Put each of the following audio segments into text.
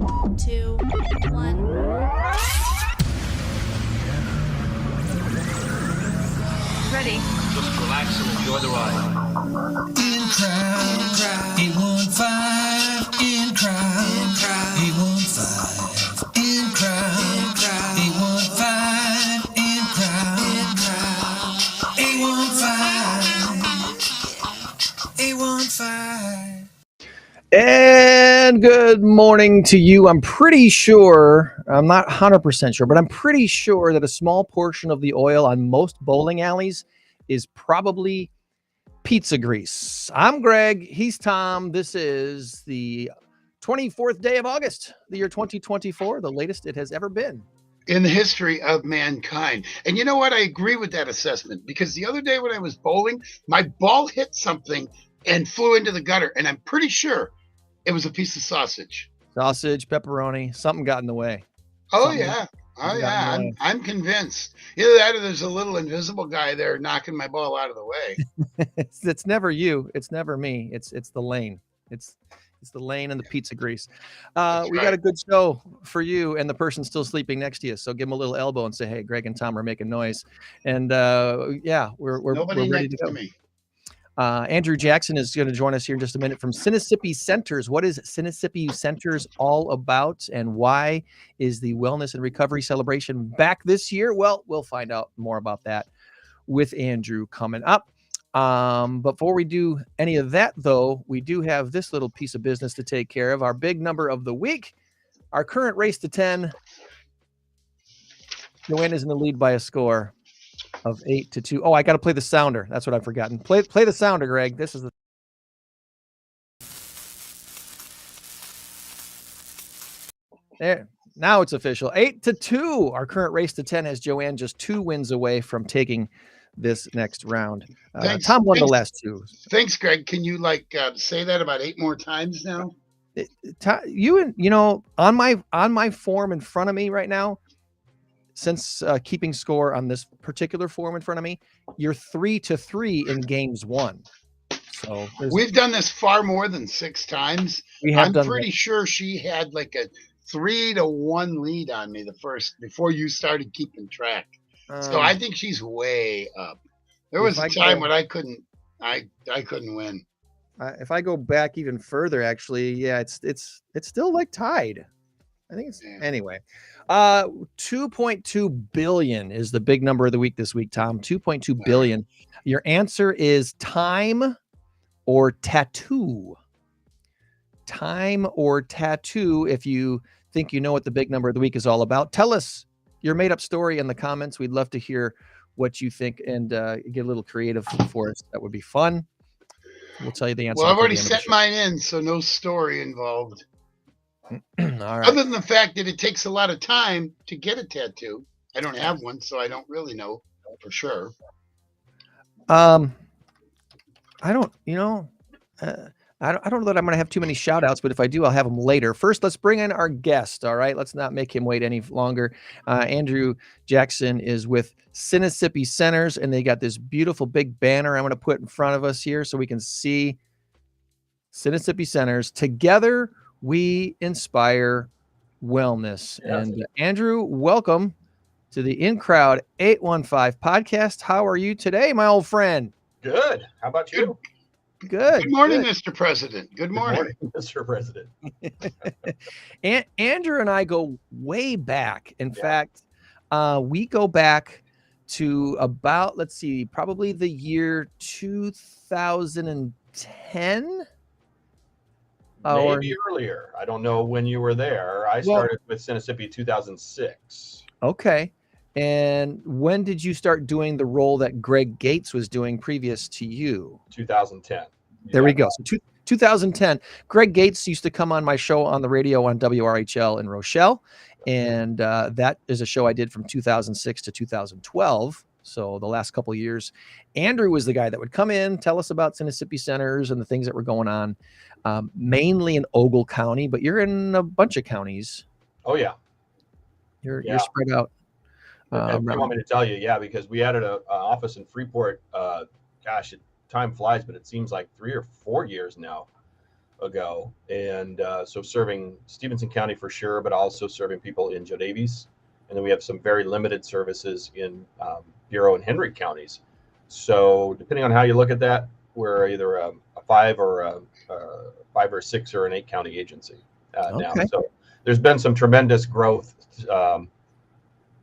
2, 1. Ready. Just relax and enjoy the ride. In crowd, 815. In crowd, 815. In crowd, 815. In crowd, 815. 815. And good morning to you. I'm pretty sure, I'm not 100% sure, but I'm pretty sure that a small portion of the oil on most bowling alleys is probably pizza grease. I'm Greg. He's Tom. This is the 24th day of August, the year 2024, the latest it has ever been in the history of mankind. And you know what? I agree with that assessment, because the other day when I was bowling, my ball hit something and flew into the gutter, and I'm pretty sure it was a piece of sausage. Sausage, pepperoni, something got in the way. Oh, Something yeah. Oh, got yeah. in the way. I'm convinced. Either that or there's a little invisible guy there knocking my ball out of the way. It's never you. It's never me. It's the lane. It's the lane and the pizza grease. We got a good show for you and the person still sleeping next to you. So give them a little elbow and say, hey, Greg and Tom are making noise. And yeah, we're Nobody ready next to go. to me. Andrew Jackson is going to join us here in just a minute from Sinnissippi Centers. What is Sinnissippi Centers all about, and why is the Wellness and Recovery Celebration back this year? Well, we'll find out more about that with Andrew coming up. Before we do any of that, though, we do have this little piece of business to take care of. Our big number of the week, our current race to 10. Joanne is in the lead by a score of 8-2. Oh, I got to play the sounder. That's what I've forgotten. Play the sounder, Greg. This is the. There. Now it's official. 8-2. Our current race to 10 has Joanne just 2 wins away from taking this next round. Tom won the last 2. Thanks, Greg. Can you say that about 8 more times now? On my form in front of me right now, since keeping score on this particular form in front of me, you're 3-3 in games won. So we've done this far more than 6 times. I'm pretty sure she had like a 3-1 lead on me before you started keeping track. So I think she's way up. There was a time when I couldn't win. If I go back even further, actually, yeah, it's still like tied. I think it's anyway. 2.2 billion is the big number of the week this week, Tom. 2.2 billion. Your answer is time or tattoo. Time or tattoo. If you think you know what the big number of the week is all about, tell us your made up story in the comments. We'd love to hear what you think and get a little creative for us. That would be fun. We'll tell you the answer. Well, I've already set mine in, so no story involved. All right. Other than the fact that it takes a lot of time to get a tattoo. I don't have one, so I don't really know for sure. I don't know that I'm going to have too many shout outs, but if I do, I'll have them later. First, let's bring in our guest. All right. Let's not make him wait any longer. Andrew Jackson is with Sinnissippi Centers, and they got this beautiful big banner I'm going to put in front of us here so we can see Sinnissippi Centers. Together, we inspire wellness. Yes. And Andrew, welcome to the In Crowd 815 podcast. How are you today, my old friend? Good. How about you? Good. Good morning, Mr. President. Good morning, Mr. President. And Andrew and I go way back. In fact, we go back to about, let's see, probably the year 2010. Maybe earlier. I don't know when you were there. I started with Sinnissippi 2006. Okay. And when did you start doing the role that Greg Gates was doing previous to you? 2010. There we go. So 2010. Greg Gates used to come on my show on the radio on WRHL in Rochelle. And that is a show I did from 2006 to 2012. So the last couple of years, Andrew was the guy that would come in, tell us about Sinnissippi Centers and the things that were going on, mainly in Ogle County, but you're in a bunch of counties. Oh, yeah. You're spread out. You want me to tell you? Yeah, because we added an office in Freeport. Time flies, but it seems like 3 or 4 years now. ago, and so serving Stevenson County for sure, but also serving people in Joe Davies, and then we have some very limited services in Bureau and Henry counties. So depending on how you look at that, we're either a 5 or a 5 or 6 or an 8 county agency now. So there's been some tremendous growth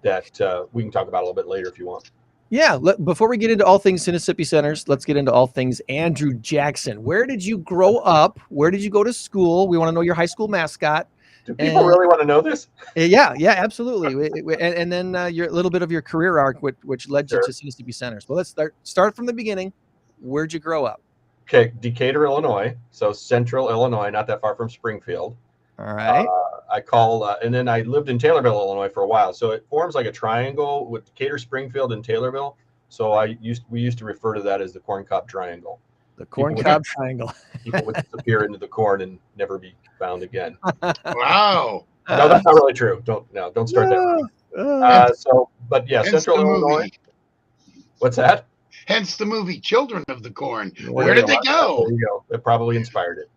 that we can talk about a little bit later if you want. Yeah. Before we get into all things Sinnissippi Centers, let's get into all things Andrew Jackson. Where did you grow up? Where did you go to school? We want to know your high school mascot. Do people really want to know this? Yeah, absolutely. And then your little bit of your career arc, which led you to Sinnissippi Centers. Well, let's start from the beginning. Where'd you grow up? Okay, Decatur, Illinois. So central Illinois, not that far from Springfield. All right. And then I lived in Taylorville, Illinois for a while. So it forms like a triangle with Decatur, Springfield, and Taylorville. So we used to refer to that as the corn cob triangle. The corn cob triangle. People would disappear into the corn and never be found again. Wow. No, that's not really true. Don't start that. But yeah, central Illinois. What's that? Hence the movie Children of the Corn. Where did they go? There you go. It probably inspired it.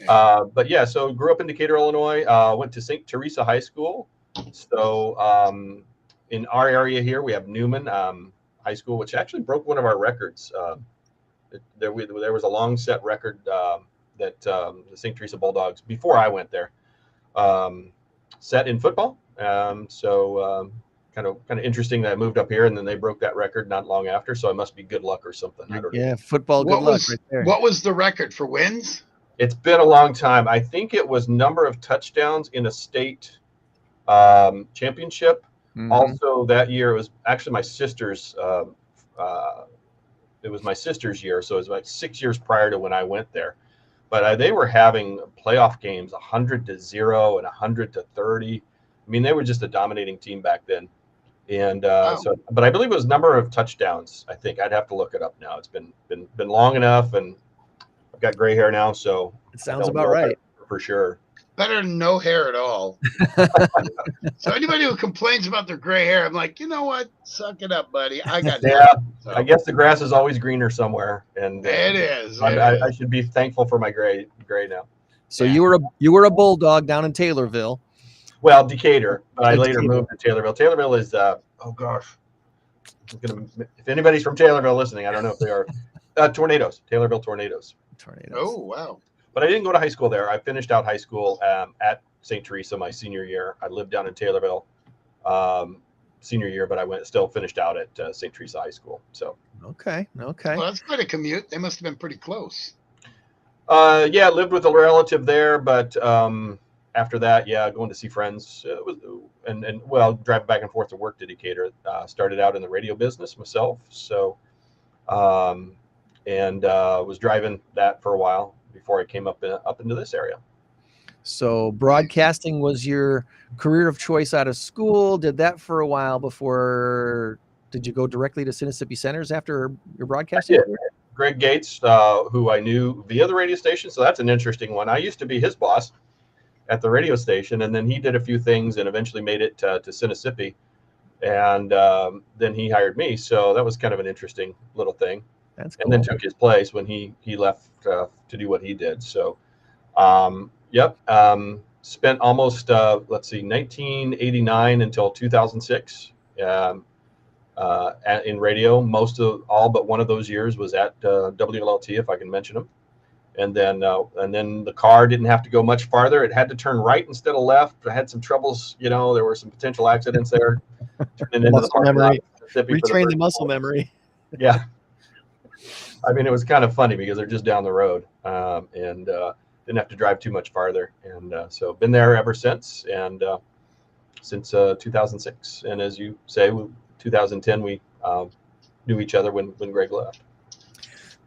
But yeah, so grew up in Decatur, Illinois, went to St. Teresa High School. So in our area here, we have Newman High School, which actually broke one of our records. There was a long set record that the St. Teresa Bulldogs, before I went there, set in football. Kind of interesting that I moved up here and then they broke that record not long after. So it must be good luck or something. I don't know. Football good luck right there. What was the record for wins? It's been a long time. I think it was number of touchdowns in a state championship. Mm-hmm. Also that year, it was actually my sister's. It was my sister's year, so it was like 6 years prior to when I went there. But they were having playoff games 100-0 and 100-30. I mean, they were just a dominating team back then. And but I believe it was number of touchdowns. I think I'd have to look it up now. It's been long enough, and I've got gray hair now, so it sounds about right for sure. Better than no hair at all. So anybody who complains about their gray hair, I'm like, you know what? Suck it up, buddy. I got nothing, so. I guess the grass is always greener somewhere, and it is. I should be thankful for my gray now. So you were a Bulldog down in Taylorville. Well, Decatur, but I later moved to Taylorville. Taylorville is oh gosh, if anybody's from Taylorville listening, I don't know if they are. Tornadoes, Taylorville Tornadoes. Oh wow. But I didn't go to high school there. I finished out high school at St. Teresa my senior year. I lived down in Taylorville senior year, but I still finished out at St. Teresa High School. So okay. Well, that's quite a commute. They must have been pretty close. Yeah, lived with a relative there, but after that, yeah, going to see friends and driving back and forth to work to Decatur. Started out in the radio business myself, so was driving that for a while before I came up into this area. So broadcasting was your career of choice out of school. Did that for a while before. Did you go directly to Sinnissippi Centers after your broadcasting? Greg Gates, who I knew via the radio station. So that's an interesting one. I used to be his boss at the radio station, and then he did a few things and eventually made it to Sinnissippi. And then he hired me. So that was kind of an interesting little thing. That's cool. And then took his place when he left to do what he did. So, spent almost, 1989 until 2006 in radio. All but one of those years was at WLLT, if I can mention them. And then the car didn't have to go much farther. It had to turn right instead of left. I had some troubles. There were some potential accidents there. Muscle memory. Retrain the muscle memory. Yeah. I mean, it was kind of funny because they're just down the road and didn't have to drive too much farther. And so been there ever since, and since 2006. And as you say, 2010, we knew each other when Greg left.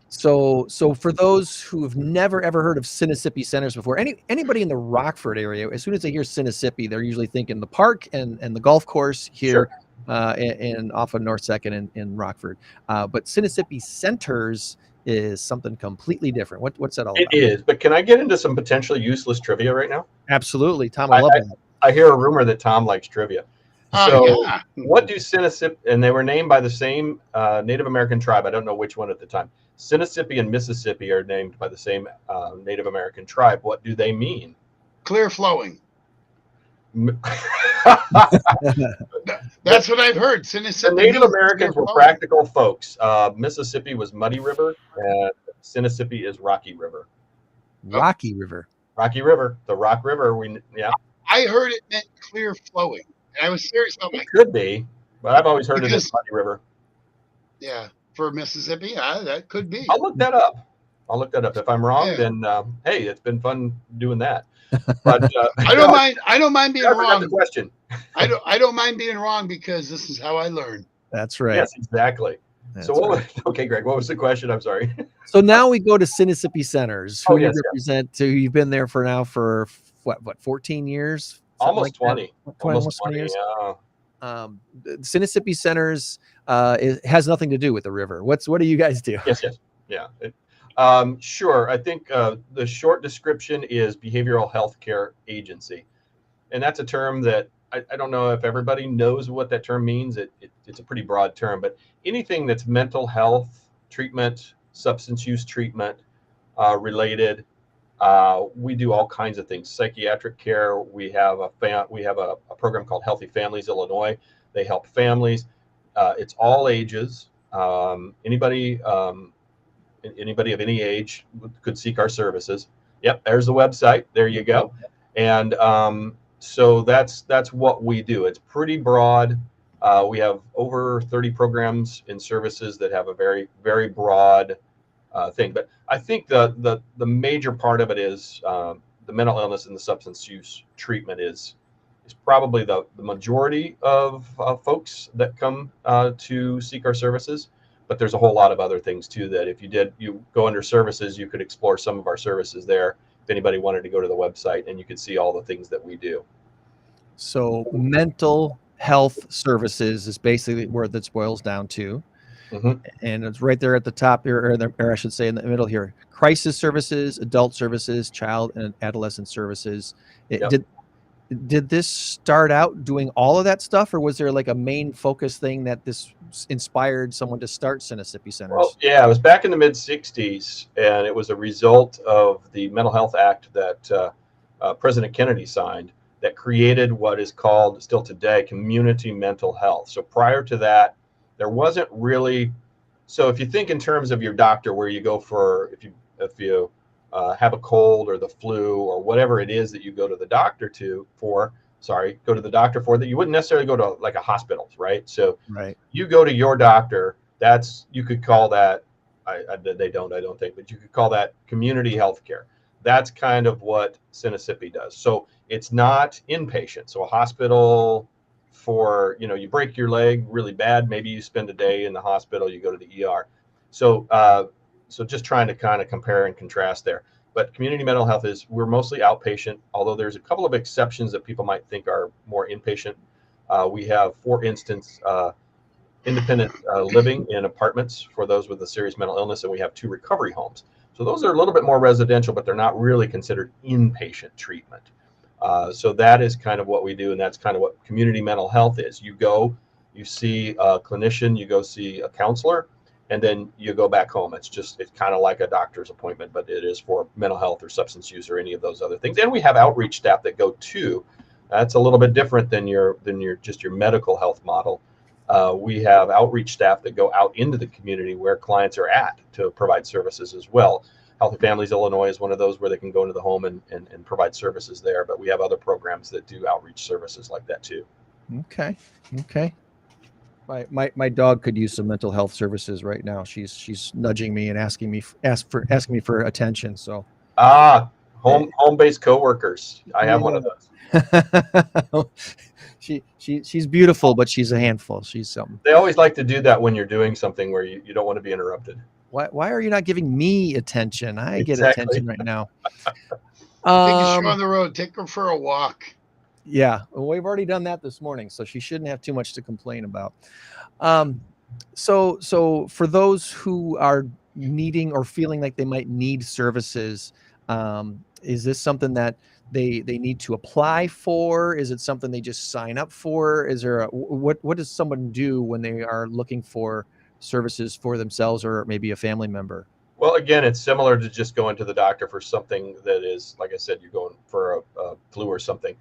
So for those who have never ever heard of Sinnissippi Centers before, anybody in the Rockford area, as soon as they hear Sinnissippi, they're usually thinking the park and the golf course here. Sure. And off of North 2nd in Rockford. But Sinnissippi Centers is something completely different. What's that all about? It is, but can I get into some potentially useless trivia right now? Absolutely. Tom, I love that. I hear a rumor that Tom likes trivia. So yeah. what do Sinnissippi, and they were named by the same Native American tribe. I don't know which one at the time. Sinnissippi and Mississippi are named by the same Native American tribe. What do they mean? Clear flowing. That's what I've heard. Sinnissippi. The Native Americans were practical folks. Mississippi was Muddy River, and Sinnissippi is Rocky River. Rocky River. Rocky River, the Rock River. I heard it meant clear flowing. And I was serious about it. Could be, but I've always heard it as Muddy River. Yeah, for Mississippi, that could be. I'll look that up. If I'm wrong, then hey, it's been fun doing that. But I don't mind. I don't mind being wrong. The question. I don't mind being wrong because this is how I learn. That's right. Yes, exactly. Okay, Greg, what was the question? I'm sorry. So now we go to Sinnissippi Centers, who you represent. So you've been there for what 14 years? Almost 20. Almost 20 years. Yeah. Sinnissippi Centers has nothing to do with the river. What do you guys do? Yes. Yeah. Sure. I think the short description is behavioral health care agency. And that's a term that I don't know if everybody knows what that term means. It's a pretty broad term, but anything that's mental health treatment, substance use treatment related, we do all kinds of things. Psychiatric care. We have a program called Healthy Families Illinois. They help families. It's all ages. Anybody of any age could seek our services. Yep, there's the website. There you go. And so that's what we do. It's pretty broad. We have over 30 programs and services that have a very, very broad thing. But I think the major part of it is the mental illness and the substance use treatment is probably the majority of folks that come to seek our services. But there's a whole lot of other things too that if you go under services, you could explore some of our services there. If anybody wanted to go to the website, and you could see all the things that we do. So mental health services is basically where this boils down to. Mm-hmm. And it's right there at the top here, or I should say in the middle here: crisis services, adult services, child and adolescent services. Yep. Did this start out doing all of that stuff, or was there like a main focus thing that this inspired someone to start Sinnissippi Centers? Well, yeah, it was back in the mid 60s, and it was a result of the Mental Health Act that President Kennedy signed that created what is called still today community mental health. So prior to that, there wasn't really. So if you think in terms of your doctor, where you go for if you have a cold or the flu or whatever it is that you go to the doctor for, that you wouldn't necessarily go to like a hospital, right? So you go to your doctor, you could call that, I don't think, but you could call that community health care. That's kind of what Sinnissippi does. So it's not inpatient. So a hospital for, you break your leg really bad, maybe you spend a day in the hospital, you go to the ER. So just trying to kind of compare and contrast there. But community mental health we're mostly outpatient, although there's a couple of exceptions that people might think are more inpatient. We have, for instance, independent living in apartments for those with a serious mental illness, and we have 2 recovery homes. So those are a little bit more residential, but they're not really considered inpatient treatment. So that is kind of what we do, and that's kind of what community mental health is. You go, you see a clinician, you go see a counselor, and then you go back home. It's kind of like a doctor's appointment, but it is for mental health or substance use or any of those other things. And we have outreach staff that go too. That's a little bit different than your medical health model. We have outreach staff that go out into the community where clients are at to provide services as well. Healthy Families Illinois is one of those where they can go into the home and provide services there. But we have other programs that do outreach services like that too. Okay. My dog could use some mental health services right now. She's nudging me and asking me for attention. So home-based coworkers. I have one of those. She's beautiful, but she's a handful. She's something. They always like to do that when you're doing something where you don't want to be interrupted. Why are you not giving me attention? I get attention right now. Take her on the road. Take her for a walk. Yeah, well, we've already done that this morning, so she shouldn't have too much to complain about. So for those who are needing or feeling like they might need services, is this something that they need to apply for? Is it something they just sign up for? Is there what does someone do when they are looking for services for themselves or maybe a family member? Well, again, it's similar to just going to the doctor for something that is, like I said, you're going for a flu or something.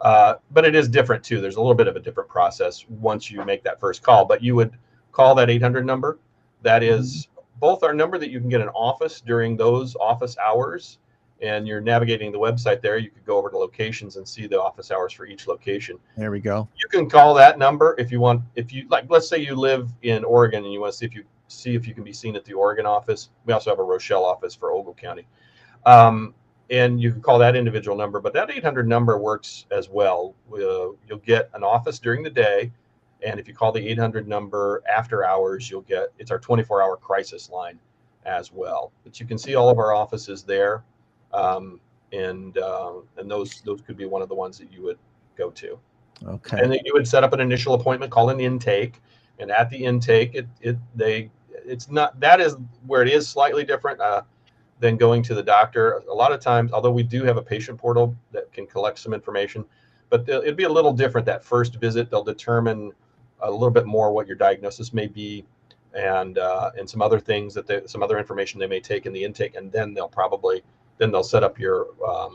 But it is different too. There's a little bit of a different process once you make that first call. But you would call that 800 number. That is both our number that you can get an office during those office hours, and you're navigating the website there. You could go over to locations and see the office hours for each location. There we go. You can call that number if you want. If you like, let's say you live in Oregon and you want to see if you can be seen at the Oregon office. We also have a Rochelle office for Ogle County. And you can call that individual number, but that 800 number works as well. You'll get an office during the day. And if you call the 800 number after hours, it's our 24-hour crisis line as well. But you can see all of our offices there. And those could be one of the ones that you would go to. Okay. And then you would set up an initial appointment, call an intake. And at the intake, it's not, that is where it is slightly different than going to the doctor. A lot of times, although we do have a patient portal that can collect some information, but it'd be a little different that first visit. They'll determine a little bit more what your diagnosis may be, and some other things some other information they may take in the intake, and then they'll set up your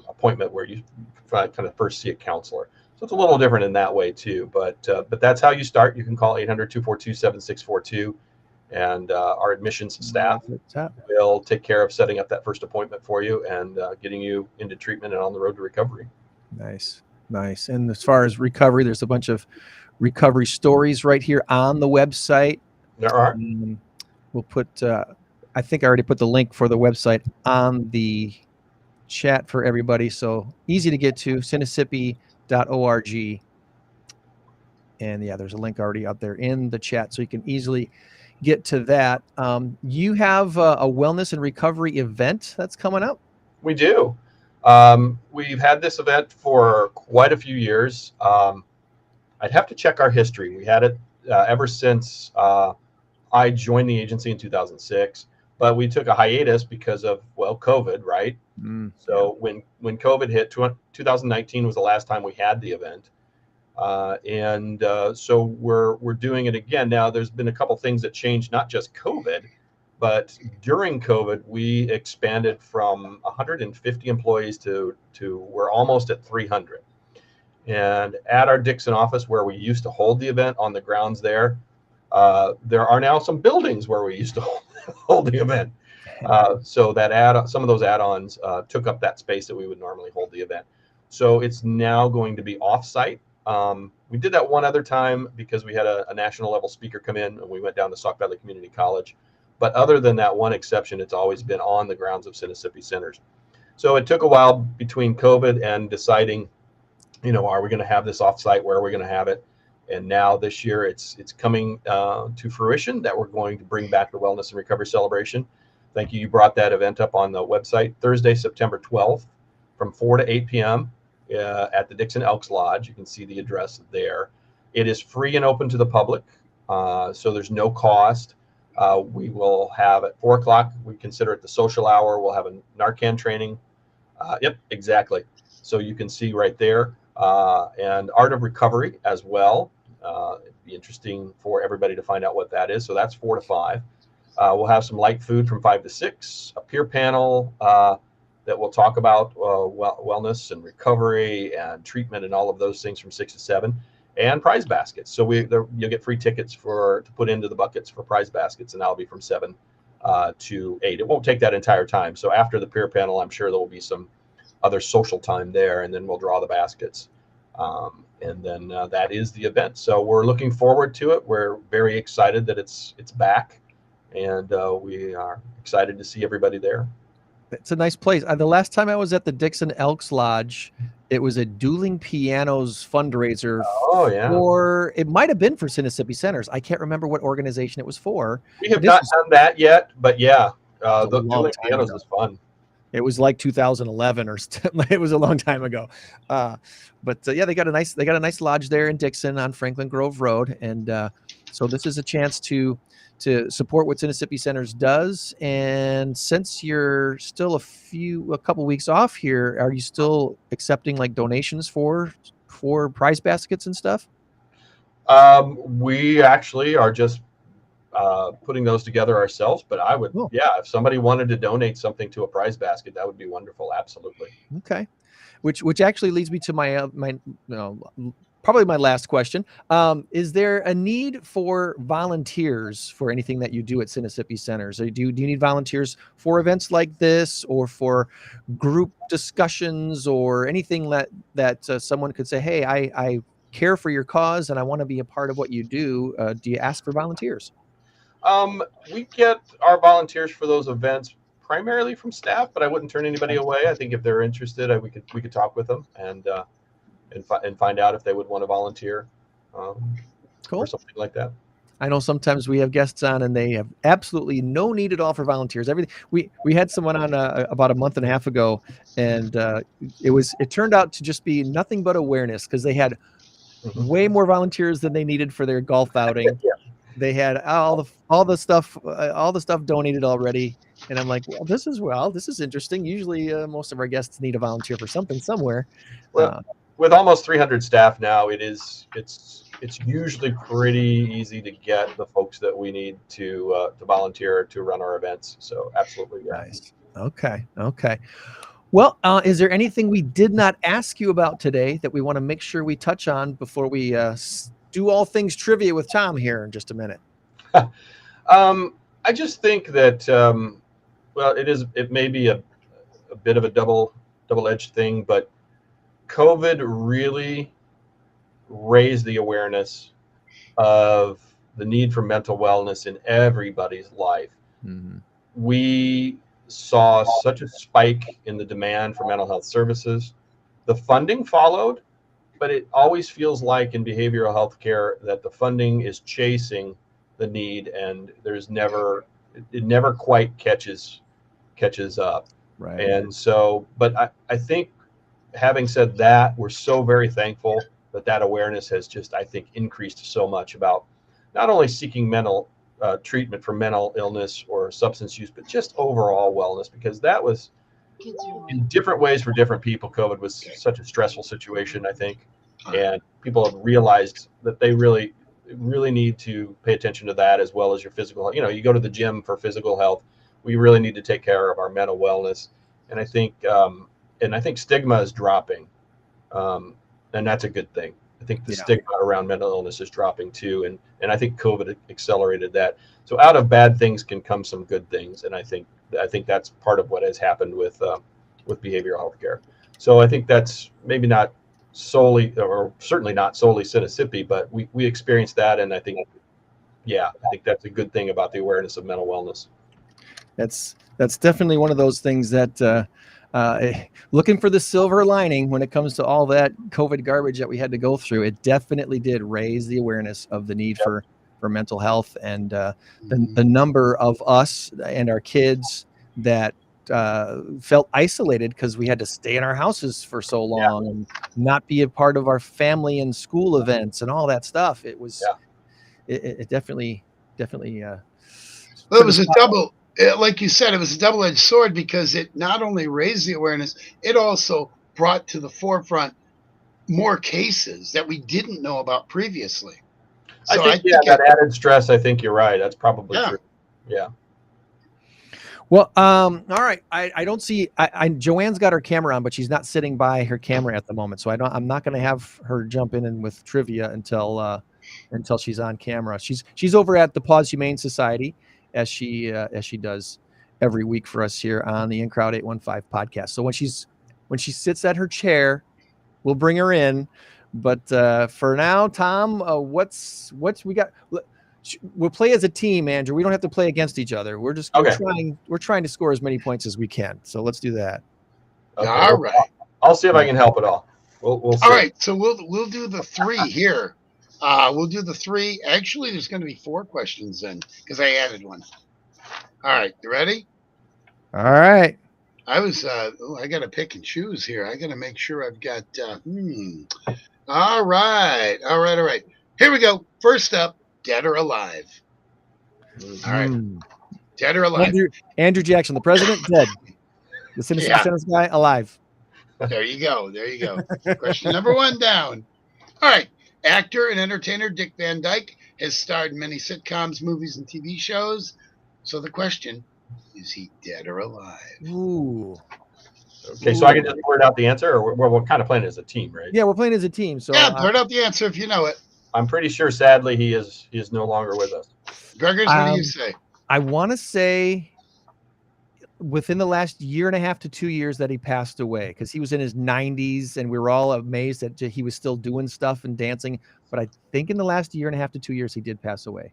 appointment where you kind of first see a counselor. So it's a little different in that way too, but that's how you start. You can call 800-242-7642, and our admissions staff will take care of setting up that first appointment for you and getting you into treatment and on the road to recovery. Nice. And as far as recovery, there's a bunch of recovery stories right here on the website. There are. We'll put, I think I already put the link for the website on the chat for everybody. So easy to get to, Sinnissippi.org. And yeah, there's a link already out there in the chat, so you can easily get to that. You have a wellness and recovery event that's coming up? We do. We've had this event for quite a few years. I'd have to check our history. We had it ever since I joined the agency in 2006, but we took a hiatus because of, COVID, right? So when COVID hit, 2019 was the last time we had the event. So we're doing it again. Now, there's been a couple things that changed, not just COVID, but during COVID, we expanded from 150 employees to we're almost at 300. And at our Dixon office, where we used to hold the event on the grounds there are now some buildings where we used to hold the event. So that some of those add-ons took up that space that we would normally hold the event. So it's now going to be off-site. We did that one other time because we had a national level speaker come in, and we went down to Sauk Valley Community College. But other than that one exception, it's always been on the grounds of Sinnissippi Centers. So it took a while between COVID and deciding, are we going to have this offsite? Where are we going to have it? And now this year it's coming to fruition that we're going to bring back the Wellness and Recovery Celebration. Thank you. You brought that event up on the website. Thursday, September 12th from 4 to 8 p.m. At the Dixon Elks Lodge. You can see the address there. It is free and open to the public, so there's no cost. We will have at 4 o'clock, we consider it the social hour. We'll have a Narcan training. Yep, exactly. So you can see right there. And Art of Recovery as well. It'd be interesting for everybody to find out what that is. So that's 4 to 5. We'll have some light food from 5 to 6, a peer panel that will talk about wellness and recovery and treatment and all of those things from 6 to 7, and prize baskets. So you'll get free tickets to put into the buckets for prize baskets, and that'll be from 7 to 8. It won't take that entire time. So after the peer panel, I'm sure there will be some other social time there, and then we'll draw the baskets. And then that is the event. So we're looking forward to it. We're very excited that it's back, and we are excited to see everybody there. It's a nice place. The last time I was at the Dixon Elks Lodge, it was a Dueling Pianos fundraiser. Oh, yeah. It might have been for Sinnissippi Centers. I can't remember what organization it was for. We have not done that yet, but yeah, the Dueling Pianos is fun. It was like 2011 or it was a long time ago. But yeah, they got a nice lodge there in Dixon on Franklin Grove Road. And so this is a chance to to support what Sinnissippi Centers does. And since you're still a couple weeks off here, are you still accepting like donations for prize baskets and stuff? We actually are just putting those together ourselves, but I would, if somebody wanted to donate something to a prize basket, that would be wonderful. Absolutely. Okay. Which actually leads me to my probably my last question. Is there a need for volunteers for anything that you do at Sinnissippi Centers? Or do you need volunteers for events like this, or for group discussions, or anything that someone could say, hey, I care for your cause and I want to be a part of what you do? Do you ask for volunteers? We get our volunteers for those events primarily from staff, but I wouldn't turn anybody away. I think if they're interested, we could talk with them and find out if they would want to volunteer cool. or something like that. I know sometimes we have guests on and they have absolutely no need at all for volunteers. Everything we had someone on about a month and a half ago, and it turned out to just be nothing but awareness, because they had way more volunteers than they needed for their golf outing. Yeah. They had all the stuff donated already, and I'm like, this is interesting. Usually, most of our guests need a volunteer for something somewhere. Well, with almost 300 staff now, it's usually pretty easy to get the folks that we need to volunteer to run our events. So absolutely, yeah. Nice. Okay. Well, is there anything we did not ask you about today that we want to make sure we touch on before we do all things trivia with Tom here in just a minute? I just think that it may be a bit of a double-edged thing, but COVID really raised the awareness of the need for mental wellness in everybody's life. Mm-hmm. We saw such a spike in the demand for mental health services. The funding followed, but it always feels like in behavioral health care that the funding is chasing the need, and it never quite catches up. Right. And so, but I think, having said that, we're so very thankful that awareness has just, I think, increased so much about not only seeking mental treatment for mental illness or substance use, but just overall wellness, because that was in different ways for different people. COVID was such a stressful situation, I think, and people have realized that they really need to pay attention to that, as well as your physical health. You go to the gym for physical health. We really need to take care of our mental wellness, and I think stigma is dropping, and that's a good thing. I think the stigma around mental illness is dropping too, and I think COVID accelerated that. So out of bad things can come some good things, and I think that's part of what has happened with behavioral health care. So I think that's maybe not solely, or certainly not solely, Sinnissippi, but we experienced that, and I think that's a good thing about the awareness of mental wellness. That's definitely one of those things that looking for the silver lining when it comes to all that COVID garbage that we had to go through. It definitely did raise the awareness of the need for mental health, and the number of us and our kids that felt isolated because we had to stay in our houses for so long and not be a part of our family and school events and all that stuff. It was it definitely well, it was a double, like you said, it was a double-edged sword, because it not only raised the awareness, it also brought to the forefront more cases that we didn't know about previously. So I think that added stress, I think you're right. That's probably true. Yeah. Well, all right. I don't see. Joanne's got her camera on, but she's not sitting by her camera at the moment, so I'm not going to have her jump in with trivia until she's on camera. She's over at the Paws Humane Society, as she does every week for us here on the In Crowd 815 podcast. So when she sits at her chair, we'll bring her in. But for now, Tom, what's we got? We'll play as a team, Andrew. We don't have to play against each other. We're trying to score as many points as we can. So let's do that. Okay. All right. I'll see if I can help at all. We'll see. All right. So we'll do the three here. We'll do the three. Actually, there's going to be 4 questions then, because I added one. All right. You ready? All right. I got to pick and choose here. I got to make sure I've got. All right. Here we go. First up, dead or alive? All right. Dead or alive? Andrew Jackson, the president, dead. The Sinnissippi Centers guy, alive. There you go. There you go. Question number 1 down. All right. Actor and entertainer Dick Van Dyke has starred in many sitcoms, movies, and TV shows. So the question, is he dead or alive? Ooh. Okay, so I can just blurt out the answer, or we're kind of playing as a team, right? Yeah, we're playing as a team. So yeah, blurt out the answer if you know it. I'm pretty sure, sadly, he is no longer with us. Gregors, what do you say? I want to say within the last year and a half to 2 years that he passed away, because he was in his 90s and we were all amazed that he was still doing stuff and dancing. But I think in the last year and a half to 2 years, he did pass away.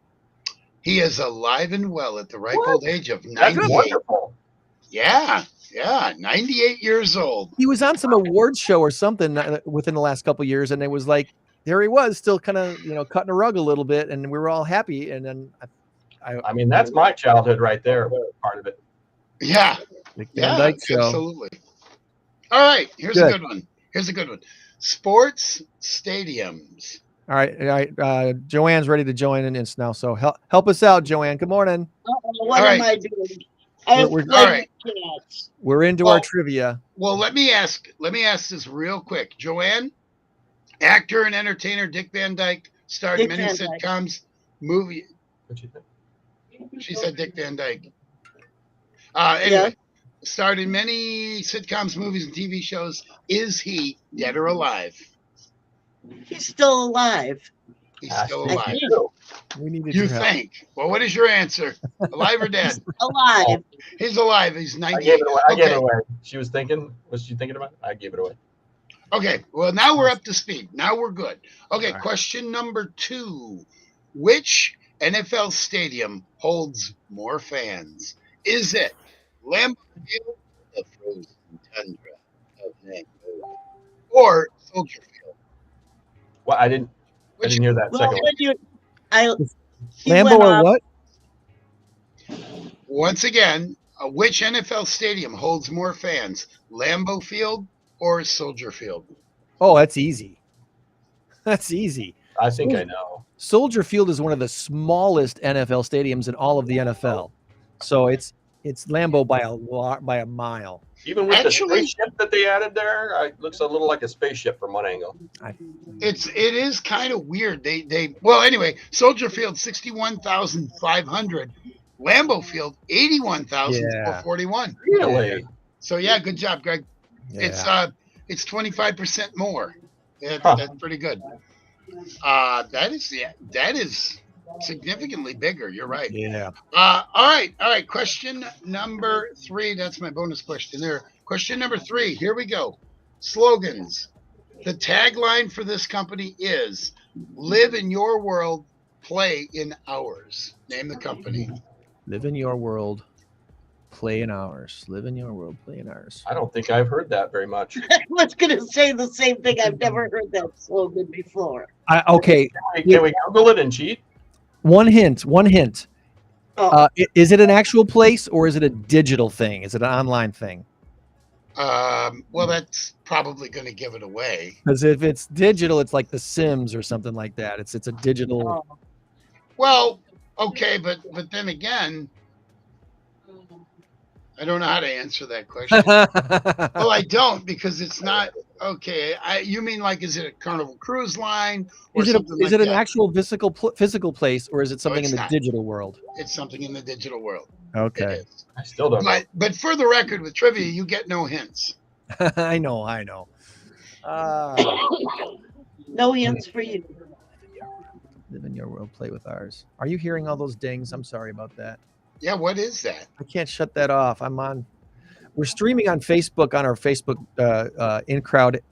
He is alive and well at the ripe old age of 98. That's wonderful. Yeah, 98 years old. He was on some awards show or something within the last couple of years, and it was like, there he was, still kind of, cutting a rug a little bit, and we were all happy. And then I mean, that's my childhood right there, part of it. Yeah. Absolutely. All right, here's a good one. Sports stadiums. All right. Joanne's ready to join in now, so help us out, Joanne. Good morning. What am I doing? We're into our trivia. Well, let me ask this real quick. Joanne, actor and entertainer Dick Van Dyke starred in many sitcoms, movie. What'd you think? She said Dick Van Dyke. Anyway, starred in many sitcoms, movies, and TV shows. Is he dead or alive? He's still alive. He's still alive. We need you think? Well, what is your answer? Alive or dead? Alive. He's alive. He's 98. I gave it away. She was thinking. Was she thinking about it? I gave it away. Okay. Well, now we're up to speed. Now we're good. Okay. Right. Question number 2. Which NFL stadium holds more fans? Is it Lambeau Field, the frozen tundra of Vancouver, or Soldier Field? Well, I didn't hear that second one. Lambeau or what? Once again, which NFL stadium holds more fans? Lambeau Field or Soldier Field? Oh, that's easy. That's easy. I think I know. Soldier Field is one of the smallest NFL stadiums in all of the NFL. So it's Lambeau by a mile. Even with the spaceship that they added there, it looks a little like a spaceship from one angle. It is kind of weird. Well, anyway, Soldier Field 61,500, Lambeau Field 81,441. Really? So yeah, good job, Greg. Yeah. It's 25% more. That's pretty good. That is significantly bigger. You're right. Yeah. All right. Question number 3. That's my bonus question there. Question number 3. Here we go. Slogans. The tagline for this company is "Live in your world, play in ours." Name the company. Live in your world, play in ours. Live in your world, play in ours. I don't think I've heard that very much. I was going to say the same thing. I've never heard that slogan before. Okay. Can we Google it and cheat? One hint. Oh. Is it an actual place or is it a digital thing? Is it an online thing? Well, that's probably going to give it away. Because if it's digital, it's like The Sims or something like that. It's a digital. Oh. Well, okay, but then again, I don't know how to answer that question. Well, I don't, because it's not okay. You mean like, is it a Carnival Cruise Line? Or is it an actual physical place, or is it something in the digital world? It's something in the digital world. Okay. I still don't know. But for the record, with trivia, you get no hints. I know. No hints for you. Live in your world, play with ours. Are you hearing all those dings? I'm sorry about that. Yeah, what is that? I can't shut that off. We're streaming on Facebook, on our Facebook In Crowd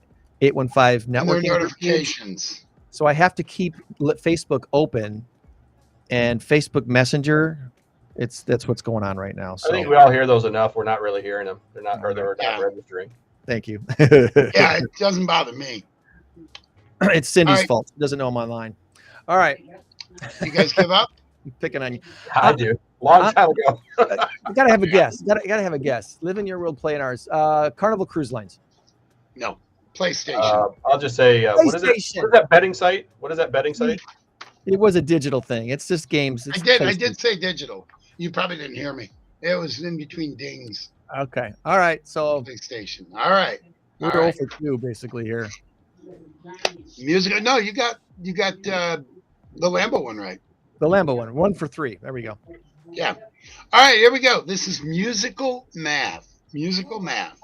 815 network notifications. So I have to keep Facebook open, and Facebook Messenger. That's what's going on right now. So I think we all hear those enough. We're not really hearing them. They're not registering. Thank you. Yeah, it doesn't bother me. It's Cindy's fault. She doesn't know I'm online. All right. You guys give up? I'm picking on you. I do. Long time ago. You gotta have a guess. Gotta have a guess. Live in your world, play in ours. Carnival Cruise Lines. No. PlayStation. I'll just say, what is that betting site? It was a digital thing. It's just games. It's I toasty. did say digital. You probably didn't hear me. It was in between dings. Okay. All right. So Big station. All right. we're All right. 0 for 2 basically here. Music. No, you got the Lambo one right. The Lambo one. 1 for 3. There we go. Yeah. All right, here we go. This is musical math. Musical math.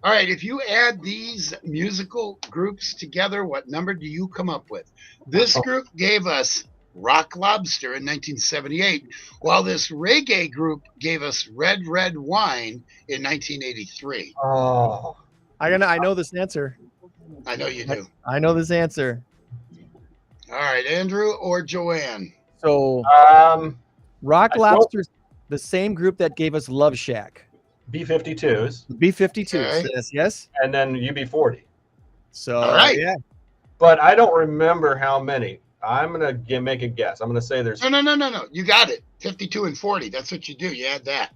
All right, if you add these musical groups together, what number do you come up with? This group gave us Rock Lobster in 1978, while this reggae group gave us Red Red Wine in 1983. Oh, I know this answer. I know you do. I know this answer. All right, Andrew or Joanne? So Rock I Lobster's the same group that gave us Love Shack. B-52s. B-52. Okay. Yes. And then UB-40. So All right. yeah. But I don't remember how many. I'm going to make a guess. I'm going to say there's... No. You got it. 52 and 40. That's what you do. You add that.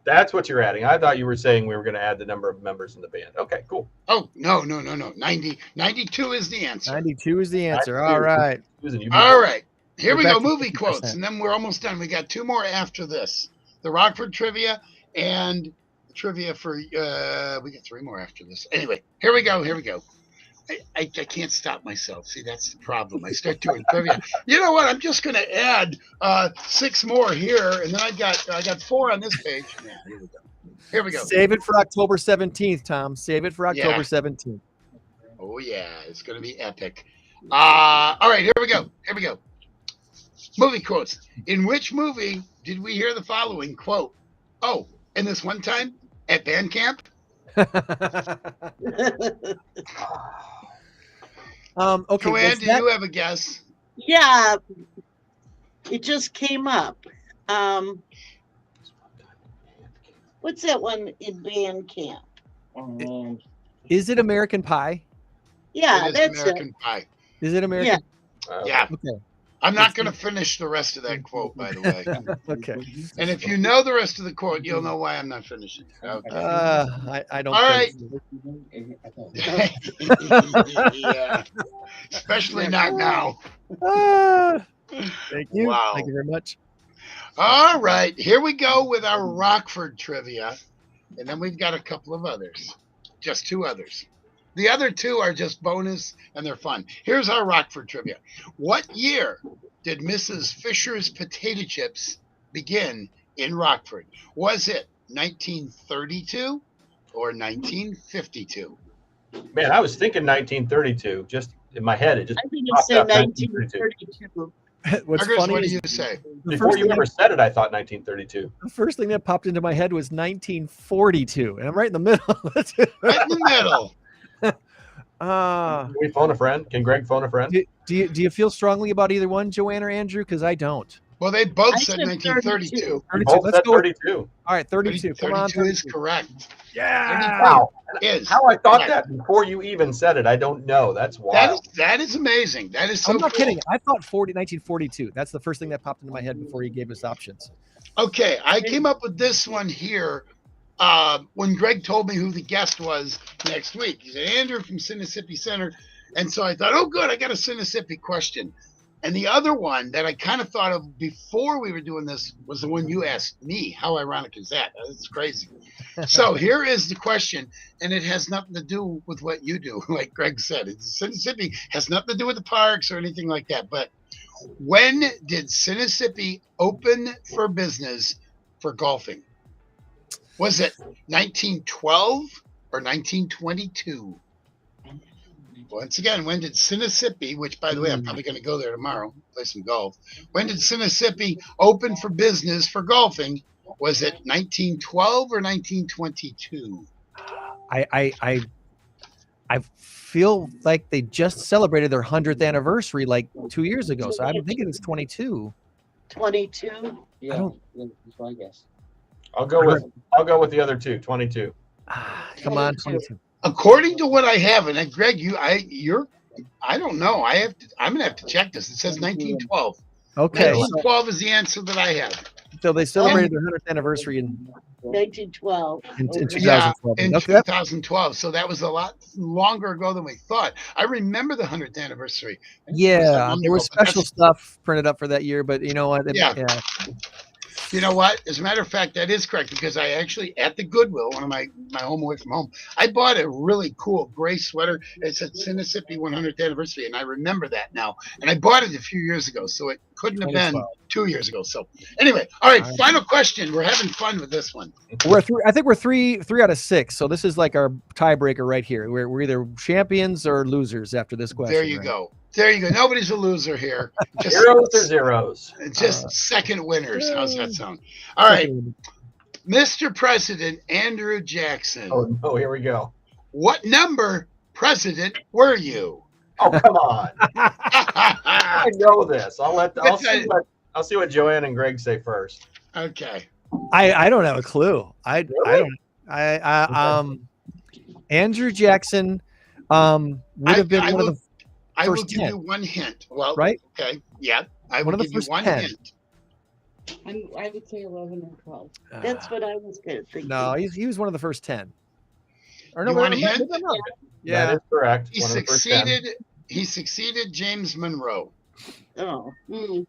That's what you're adding. I thought you were saying we were going to add the number of members in the band. Okay, cool. Oh, no. 92 is the answer. 92 is the answer. 92. All right. All right. Here We're we back go. to Movie 50%. quotes. And then we're almost done. We got 2 more after this. The Rockford trivia and trivia for, we got 3 more after this. Anyway, here we go. I can't stop myself. See, that's the problem. I start doing trivia. You know what? I'm just going to add 6 more here. And then I got 4 on this page. Yeah, here we go. Save it for October 17th, Tom. Save it for October 17th. Oh, yeah. It's going to be epic. All right. Here we go. Movie quotes. In which movie did we hear the following quote? Oh, and this one time at band camp? Okay. Joanne, do you have a guess? Yeah, it just came up. What's that one in band camp? Is it American Pie? Yeah, It is that's American it. Pie. Is it American? Yeah. Okay. I'm not going to finish the rest of that quote, by the way. Okay. And if you know the rest of the quote, you'll know why I'm not finishing. Okay. I don't. All think right. Yeah. Especially not now. Thank you. Wow. Thank you very much. All right. Here we go with our Rockford trivia. And then we've got a couple of others. Just 2 others. The other 2 are just bonus, and they're fun. Here's our Rockford trivia. What year did Mrs. Fisher's potato chips begin in Rockford? Was it 1932 or 1952? Man, I was thinking 1932. Just in my head, it just I think popped it's up 1932. What's Marcus, funny what do is you say? Before you ever said it, I thought 1932. the first thing that popped into my head was 1942, and I'm right in the middle. Right in the middle. Can we phone a friend? Can Greg phone a friend? Do you feel strongly about either one, Joanne or Andrew? Because I don't. Well, they both I said said 1932. 32. Both Let's said go. 32. All right, 32. Come on, 32 is correct. Yeah. Wow. Is How I thought correct. that before you even said it, I don't know. That's wild. That is amazing. That is so I'm not cool. kidding. I thought 1942. That's the first thing that popped into my head before he gave us options. Okay, I came up with this one here when Greg told me who the guest was next week. He said, Andrew from Sinnissippi Center. And so I thought, oh, good, I got a Sinnissippi question. And the other one that I kind of thought of before we were doing this was the one you asked me. How ironic is that? That's crazy. So here is the question, and it has nothing to do with what you do, like Greg said. Sinnissippi has nothing to do with the parks or anything like that. But when did Sinnissippi open for business for golfing? Was it 1912 or 1922? Once again, when did Sinnissippi, which by the way, I'm probably going to go there tomorrow, play some golf. When did Sinnissippi open for business for golfing? Was it 1912 or 1922? I feel like they just celebrated their 100th anniversary like 2 years ago. So I'm thinking it's 22. 22? Yeah, that's my guess. I'll go with the other 2, 22. Come on, 22. According to what I have, and Greg, I don't know. I'm gonna have to check this. It says 1912. Okay. 1912 is the answer that I have. So they celebrated their 100th anniversary in 1912. in Okay. 2012. in Okay. 2012. So that was a lot longer ago than we thought. I remember the 100th anniversary. Yeah, there was ago, but special that's- stuff printed up for that year, but you know what? Yeah. You know what? As a matter of fact, that is correct because I actually at the Goodwill, one of my home away from home, I bought a really cool gray sweater. It said Sinnissippi 100th anniversary, and I remember that now. And I bought it a few years ago, so it couldn't have been 2 years ago. So anyway, all right, final question. We're having fun with this one. I think we're three out of 6. So this is like our tiebreaker right here. We're either champions or losers after this question. There you go. There you go. Nobody's a loser here. Just Zeros or zeros. Just second winners. How's that sound? All right. Mr. President Andrew Jackson. Oh, no, here we go. What number president were you? Oh, come on. I know this. I'll see what Joanne and Greg say first. Okay. I don't have a clue. Andrew Jackson would have been one of the I will first give 10. you one hint. Well, right? Okay. Yeah. I One will of the give you first one 10. hint. I would say 11 or 12. That's what I was going to think. No, he was one of the first 10. Or no, You want a maybe hint? I'm wrong. That is correct. He One of the first 10. succeeded James Monroe. Oh. He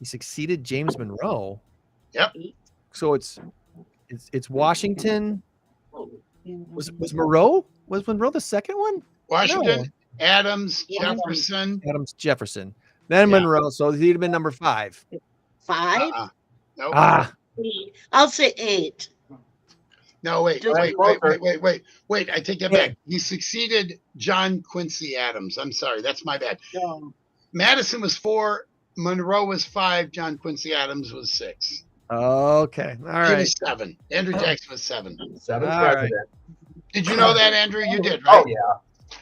succeeded James Monroe. Yep. So it's Washington. Was Monroe? Was Monroe the second one? Washington, No. Adams, Yeah. Jefferson. Then Yeah. Monroe. So he'd have been number 5. 5? Nope. I'll say 8. No, wait. Just I take that Yeah. back. He succeeded John Quincy Adams. I'm sorry. That's my bad. No. Madison was 4. Monroe was 5. John Quincy Adams was 6. Okay. All He right. was 7. Andrew Jackson was 7. Seventh All right. president. Did you know that, Andrew? You did, right? Oh, yeah.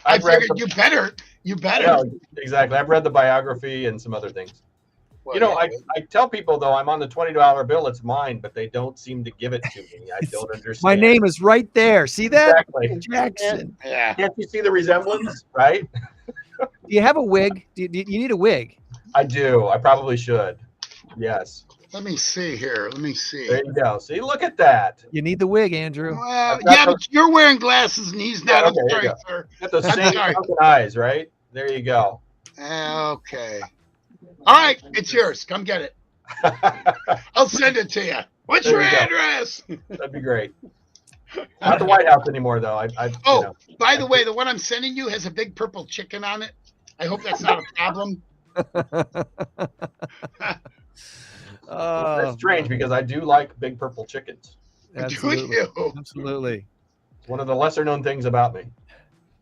I I've read figured you better. You better. Yeah, exactly. I've read the biography and some other things. Well, You know, yeah, I tell people, though, I'm on the $20 bill. It's mine, but they don't seem to give it to me. I don't understand. My name is right there. See that? Exactly. Jackson. yeah. Can't you see the resemblance, right? Do you have a wig? Do you need a wig? I do. I probably should. Yes. Let me see here. Let me see. There you go. See, look at that. You need the wig, Andrew. Well, I've got yeah, the- but you're wearing glasses and he's not. Yeah, I'm okay, sorry, there sir. Got those I'm same sorry. sunken eyes, right? There you go. Okay. All right, it's yours. Come get it. I'll send it to you. What's There your you go. address? That'd be great. Not the White House anymore, though. Oh, by the way, the one I'm sending you has a big purple chicken on it. I hope that's not a problem. That's strange because I do like big purple chickens. Absolutely. Do you? Absolutely. It's one of the lesser known things about me.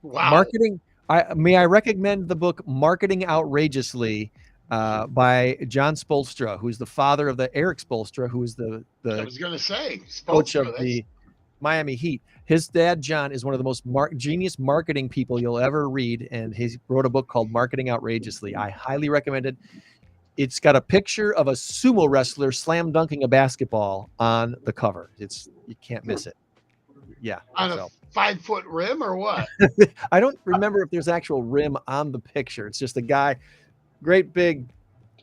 Wow. Marketing. I recommend the book Marketing Outrageously by John Spolstra, who's the father of the Eric Spolstra, who is the I was going to say. coach of the Miami Heat. His dad, John, is one of the most genius marketing people you'll ever read, and he wrote a book called Marketing Outrageously. I highly recommend it. It's got a picture of a sumo wrestler slam dunking a basketball on the cover. You can't miss it. Yeah. On so. a 5-foot rim or what? I don't remember if there's actual rim on the picture. It's just a guy, great big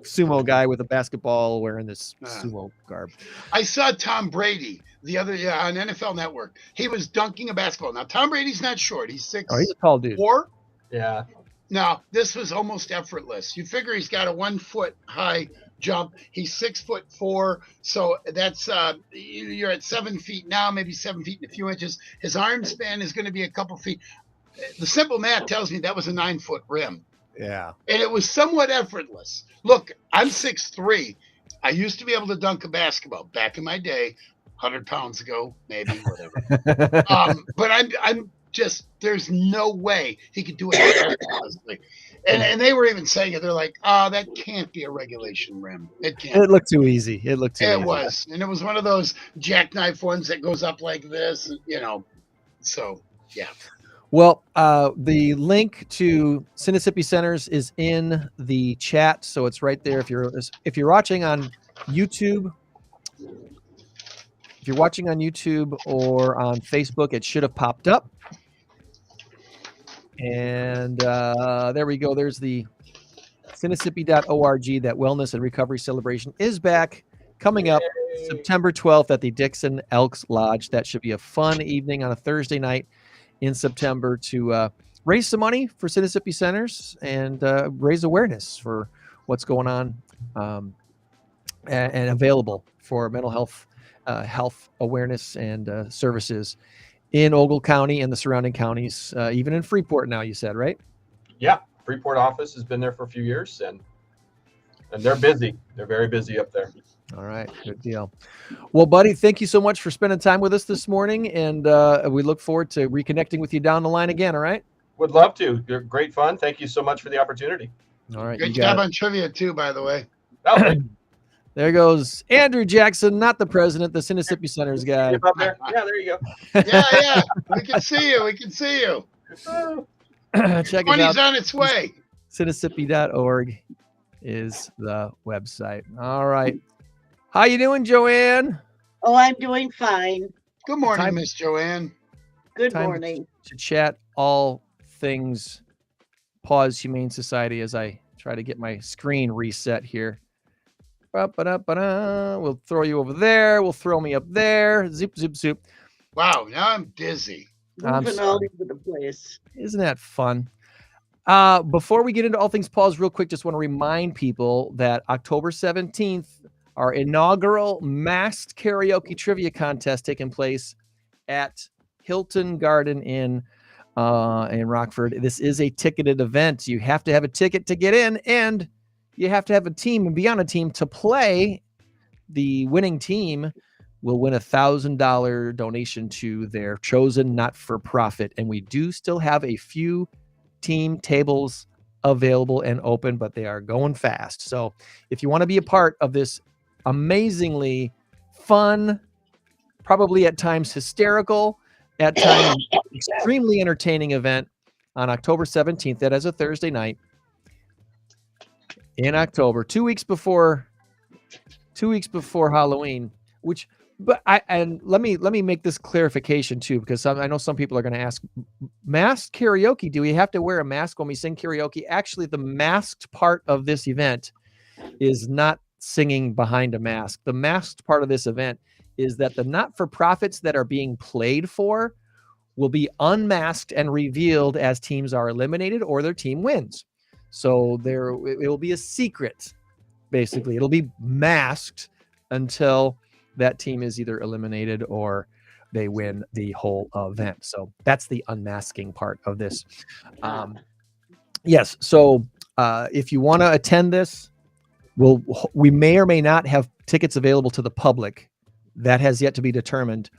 sumo guy with a basketball wearing this sumo garb. I saw Tom Brady the other on NFL Network. He was dunking a basketball. Now Tom Brady's not short. He's 6'4". Oh, he's a tall dude. Yeah. Now this was almost effortless. You figure he's got a 1 foot high jump. He's 6'4", so that's you're at 7 feet now, maybe 7 feet and a few inches. His arm span is going to be a couple feet. The simple math tells me that was a 9-foot rim. Yeah. And it was somewhat effortless. Look, I'm 6'3". I used to be able to dunk a basketball back in my day, 100 pounds ago, maybe, whatever. But I'm just, there's no way he could do it effortlessly. And they were even saying it. They're like, that can't be a regulation rim. It can't. It looked too easy. It was. And it was one of those jackknife ones that goes up like this, So, yeah. Well, the link to Sinnissippi Centers is in the chat, so it's right there. If you're watching on YouTube, or on Facebook, it should have popped up. And there we go. There's the Sinnissippi.org. That wellness and recovery celebration is back. coming up September 12th at the Dixon Elks Lodge. That should be a fun evening on a Thursday night in September to raise some money for Sinnissippi Centers and raise awareness for what's going on and available for mental health awareness and services in Ogle County and the surrounding counties, even in Freeport now, you said, right? Yeah, Freeport office has been there for a few years, and they're busy. They're very busy up there. All right, good deal. Well, buddy, thank you so much for spending time with us this morning, and we look forward to reconnecting with you down the line again, all right? Would love to. You're great fun. Thank you so much for the opportunity. All right. Good job on trivia, too, by the way. Oh, there goes Andrew Jackson, not the president, the Sinnissippi Centers guy. up there. Yeah, there you go. Yeah. We can see you. We can see you. Check it out. Money's on its way. Sinnissippi.org is the website. All right. How you doing, Joanne? Oh, I'm doing fine. Good morning, Miss Joanne. Good Time morning. to chat all things Pause Humane Society as I try to get my screen reset here. We'll throw you over there. We'll throw me up there. Zip, zip, zip. Wow, now I'm dizzy. Moving all over the place. Isn't that fun? Before we get into all things pause, real quick, just want to remind people that October 17th, our inaugural masked karaoke trivia contest taking place at Hilton Garden Inn in Rockford. This is a ticketed event. You have to have a ticket to get in, and you have to have a team and be on a team to play. The winning team will win $1,000 donation to their chosen not-for-profit. And we do still have a few team tables available and open, but they are going fast. So if you want to be a part of this amazingly fun, probably at times hysterical, at times extremely entertaining event on October 17th, that is a Thursday night in October, 2 weeks before Halloween, let me make this clarification too, because I know some people are going to ask, masked karaoke, do we have to wear a mask when we sing karaoke? Actually, the masked part of this event is not singing behind a mask. The masked part of this event is that the not-for-profits that are being played for will be unmasked and revealed as teams are eliminated or their team wins. So it will be a secret, basically. It'll be masked until that team is either eliminated or they win the whole event. So that's the unmasking part of this. Yes. So if you want to attend this, we may or may not have tickets available to the public. That has yet to be determined,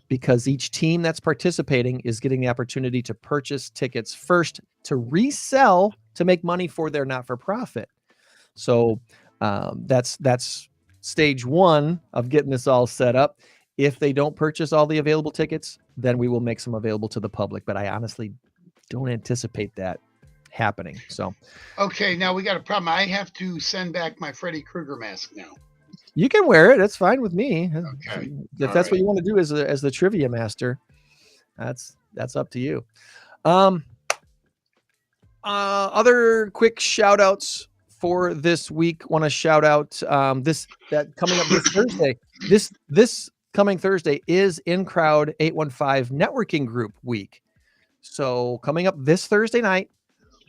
because each team that's participating is getting the opportunity to purchase tickets first to resell to make money for their not-for-profit. So that's stage one of getting this all set up. If they don't purchase all the available tickets, then we will make some available to the public. But I honestly don't anticipate that happening. So, okay, now we got a problem. I have to send back my Freddy Krueger mask now. You can wear it. That's fine with me. Okay. If that's what you want to do as the trivia master, that's up to you. Other quick shout outs for this week. Want to shout out that coming up this Thursday. This coming Thursday is In Crowd 815 Networking Group Week. So coming up this Thursday night,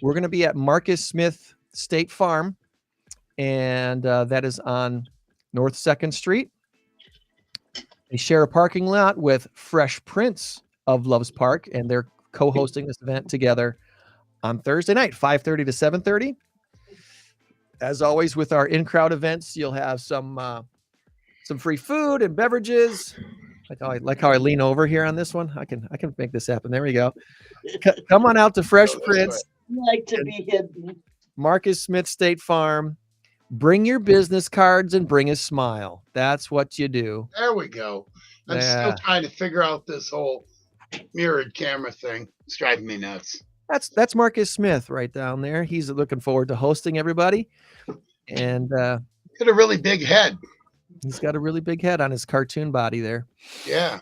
we're going to be at Marcus Smith State Farm, and that is on North 2nd Street. They share a parking lot with Fresh Prince of Loves Park, and they're co-hosting this event together on Thursday night, 5:30 to 7:30. As always, with our in-crowd events, you'll have some free food and beverages. Like how I lean over here on this one. I can make this happen. There we go. Come on out to Fresh Prince. I like to be hidden. Marcus Smith State Farm. Bring your business cards and bring a smile. That's what you do. There we go. I'm still trying to figure out this whole mirrored camera thing. It's driving me nuts. That's Marcus Smith right down there. He's looking forward to hosting everybody. And got a really big head. He's got a really big head on his cartoon body there. Yeah.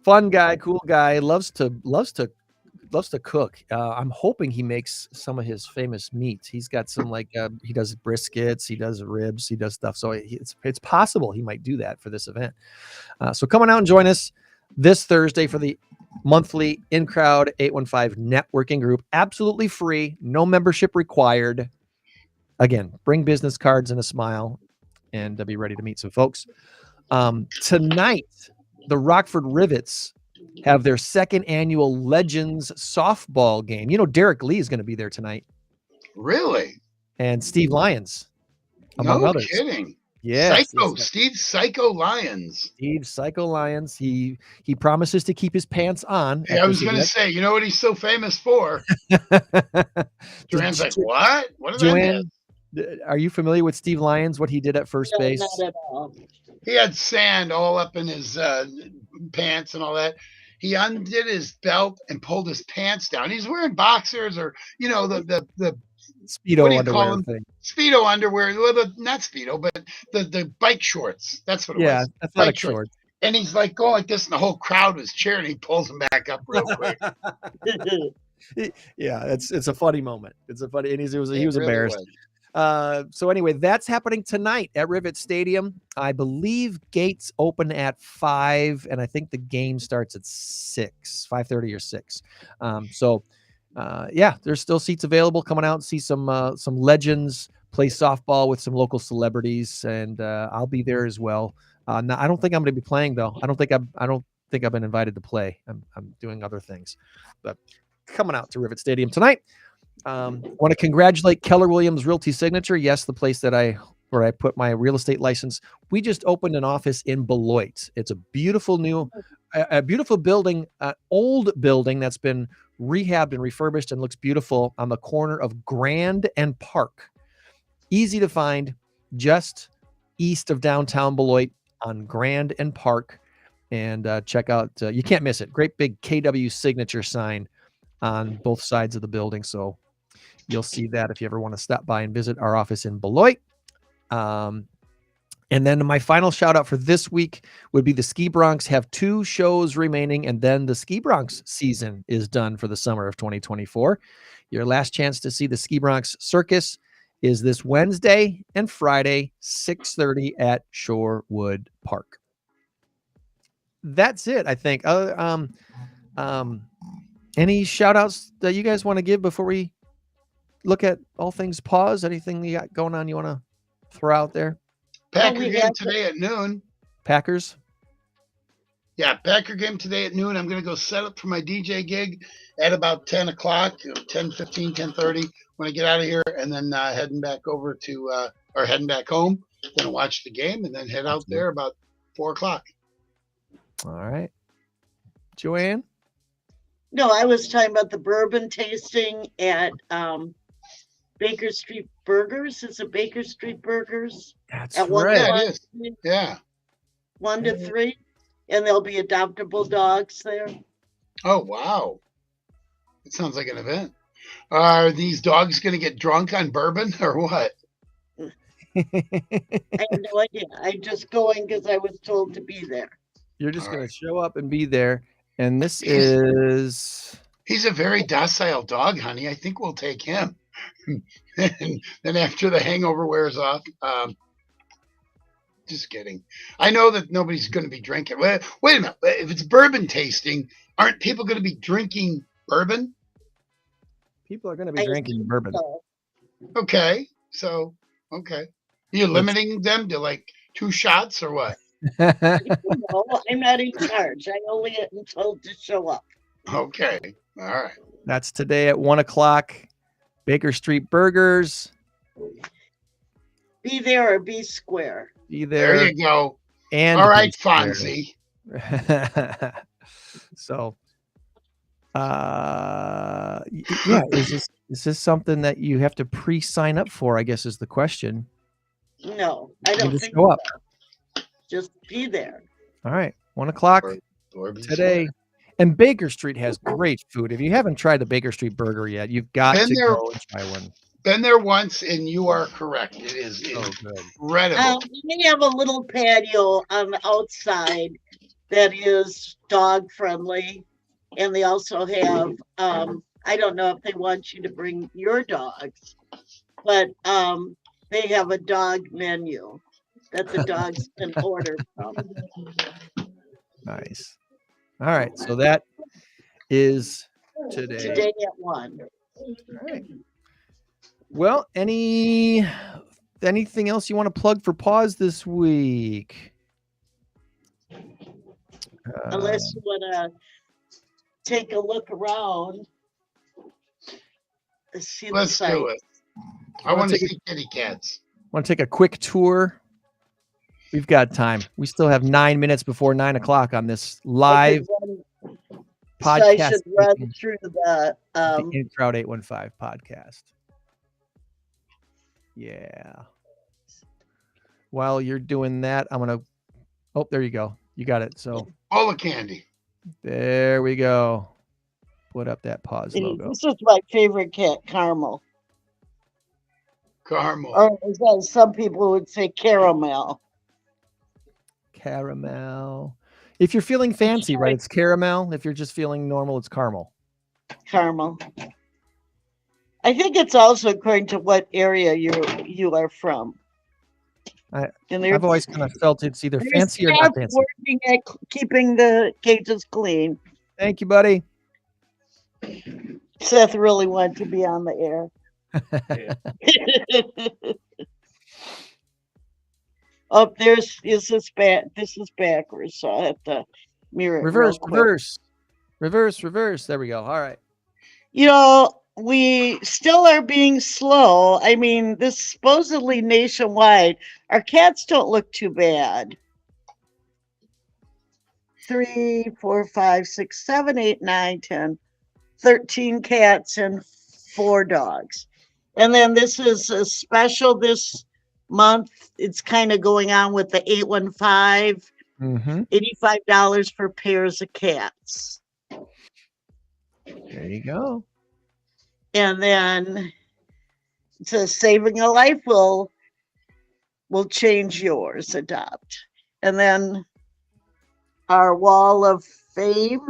Fun guy, cool guy. Loves to loves to cook. I'm hoping he makes some of his famous meats. He's got some he does briskets, he does ribs, he does stuff. So it's possible he might do that for this event. So come on out and join us this Thursday for the monthly In Crowd 815 networking group. Absolutely free, no membership required. Again, bring business cards and a smile, and be ready to meet some folks. Tonight, the Rockford Rivets have their second annual Legends softball game. You know, Derek Lee is going to be there tonight. Really? And Steve Lyons, among others. No kidding. Yes. Steve Psycho Lyons. Steve Psycho Lyons. He promises to keep his pants on. Yeah, I was going to say, you know what he's so famous for? Joanne's like, what? What is Joanne, are you familiar with Steve Lyons, what he did at first base? Not at all. He had sand all up in his pants and all that. He undid his belt and pulled his pants down. He's wearing boxers or, the Speedo underwear thing. Speedo underwear. Well, not Speedo, but the bike shorts. That's what it was. Yeah, athletic shorts. And he's like going like this, and the whole crowd was cheering. He pulls them back up real quick. Yeah, it's a funny moment. It's a funny, and he was really embarrassed. Was. So anyway, that's happening tonight at Rivet Stadium. I believe gates open at 5, and I think the game starts at 5:30 or 6. Yeah, there's still seats available. Coming out and see some legends play softball with some local celebrities, and I'll be there as well. Now, I don't think I'm going to be playing though. I don't think I've been invited to play. I'm doing other things, but coming out to Rivet Stadium tonight. Want to congratulate Keller Williams Realty Signature. Yes, the place where I put my real estate license. We just opened an office in Beloit. It's a beautiful beautiful building, old building that's been rehabbed and refurbished and looks beautiful on the corner of Grand and Park. Easy to find, just east of downtown Beloit on Grand and Park. And check out, you can't miss it. Great big KW signature sign on both sides of the building. So you'll see that if you ever want to stop by and visit our office in Beloit. And then my final shout out for this week would be the Ski Bronx have 2 shows remaining, and then the Ski Bronx season is done for the summer of 2024. Your last chance to see the Ski Bronx Circus is this Wednesday and Friday, 6:30 at Shorewood Park. That's it, I think. Any shout outs that you guys want to give before we look at all things pause? Anything you got going on you want to throw out there? Packer game today at noon. Packers? Yeah, Packer game today at noon. I'm going to go set up for my DJ gig at about 10 o'clock, 10:15, 10:30 when I get out of here, and then heading back over to, or heading back home, then watch the game, and then head out there about 4 o'clock. All right. Joanne? No, I was talking about the bourbon tasting at Baker Street Burgers. Is it Baker Street Burgers? That's at right. Yeah, it is. Yeah. 1 to 3. And there'll be adoptable dogs there. Oh, wow. It sounds like an event. Are these dogs going to get drunk on bourbon or what? I have no idea. I'm just going because I was told to be there. You're just going to show up and be there. And this is... He's a very docile dog, honey. I think we'll take him. And then after the hangover wears off, just kidding. I know that nobody's going to be drinking. Wait a minute. If it's bourbon tasting, aren't people going to be drinking bourbon? People are going to be drinking bourbon. So. Okay. So, okay. Are you limiting them to like 2 shots or what? No, I'm not in charge. I only am told to show up. Okay. All right. That's today at 1 o'clock. Baker Street Burgers. Be there or be square. Be there. There you go. And all right, Fonzie. So, yeah, is this something that you have to pre-sign up for? I guess is the question. No, I don't just think go up. So. Just be there. All right, 1 o'clock today. And Baker Street has great food. If you haven't tried the Baker Street Burger yet, you've got to go and try one. Been there once, and you are correct. It is incredible. We have a little patio on the outside that is dog friendly, And they also have, I don't know if they want you to bring your dogs, but they have a dog menu that the dogs can order from. Nice. All right. So that is today. Today at 1. All right. Well, anything else you want to plug for Pause this week? Unless you want to take a look around. Let's do it. I want to see kitty cats. Want to take a quick tour? We've got time. We still have 9 minutes before 9 o'clock on this live podcast. I should run through the In Crowd 815 podcast. Yeah. While you're doing that, I'm gonna. Oh, there you go. You got it. So all the candy. There we go. Put up that Pause logo. This is my favorite cat, Caramel. Caramel. Or as some people would say, Caramel. Caramel. If you're feeling fancy, right, it's caramel. If you're just feeling normal, it's caramel. Caramel. I think it's also according to what area you are from. I've always kind of felt it's either fancy or not fancy. Working at keeping the cages clean. Thank you, buddy. Seth really wanted to be on the air. Oh, this is backwards, so I have to mirror it. Reverse. There we go. All right. You know, we still are being slow. I mean, this supposedly nationwide. Our cats don't look too bad. 3, 4, 5, 6, 7, 8, 9, 10, 13 cats and 4 dogs. And then this is a special this month. It's kind of going on with the 815, $85 for pairs of cats. There you go. And then it says saving a life will change yours, adopt. And then our wall of fame.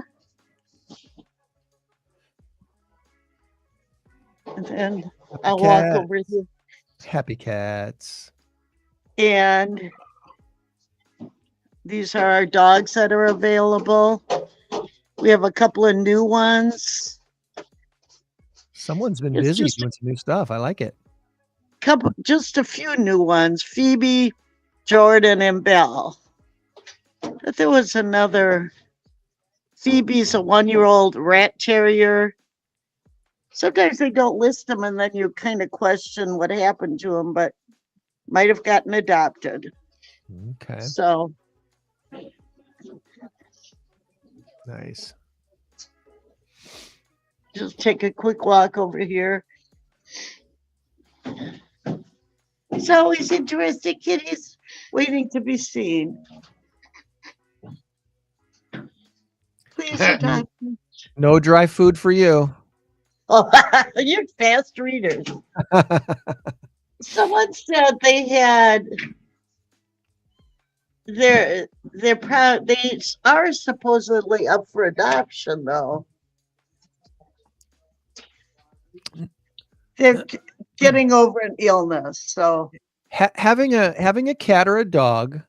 And then I'll walk over here. Happy cats. And these are our dogs that are available. We have a couple of new ones. Someone's been busy doing some new stuff. I like it. Just a few new ones. Phoebe, Jordan, and Belle. But there was another. Phoebe's a 1-year-old rat terrier. Sometimes they don't list them, and then you kind of question what happened to them, but might have gotten adopted. Okay. So. Nice. Just take a quick walk over here. It's always interesting kitties waiting to be seen. Please adopt me. No dry food for you. Oh, you're fast readers. Someone said they had they are supposedly up for adoption though. They're getting over an illness, so having a cat or a dog,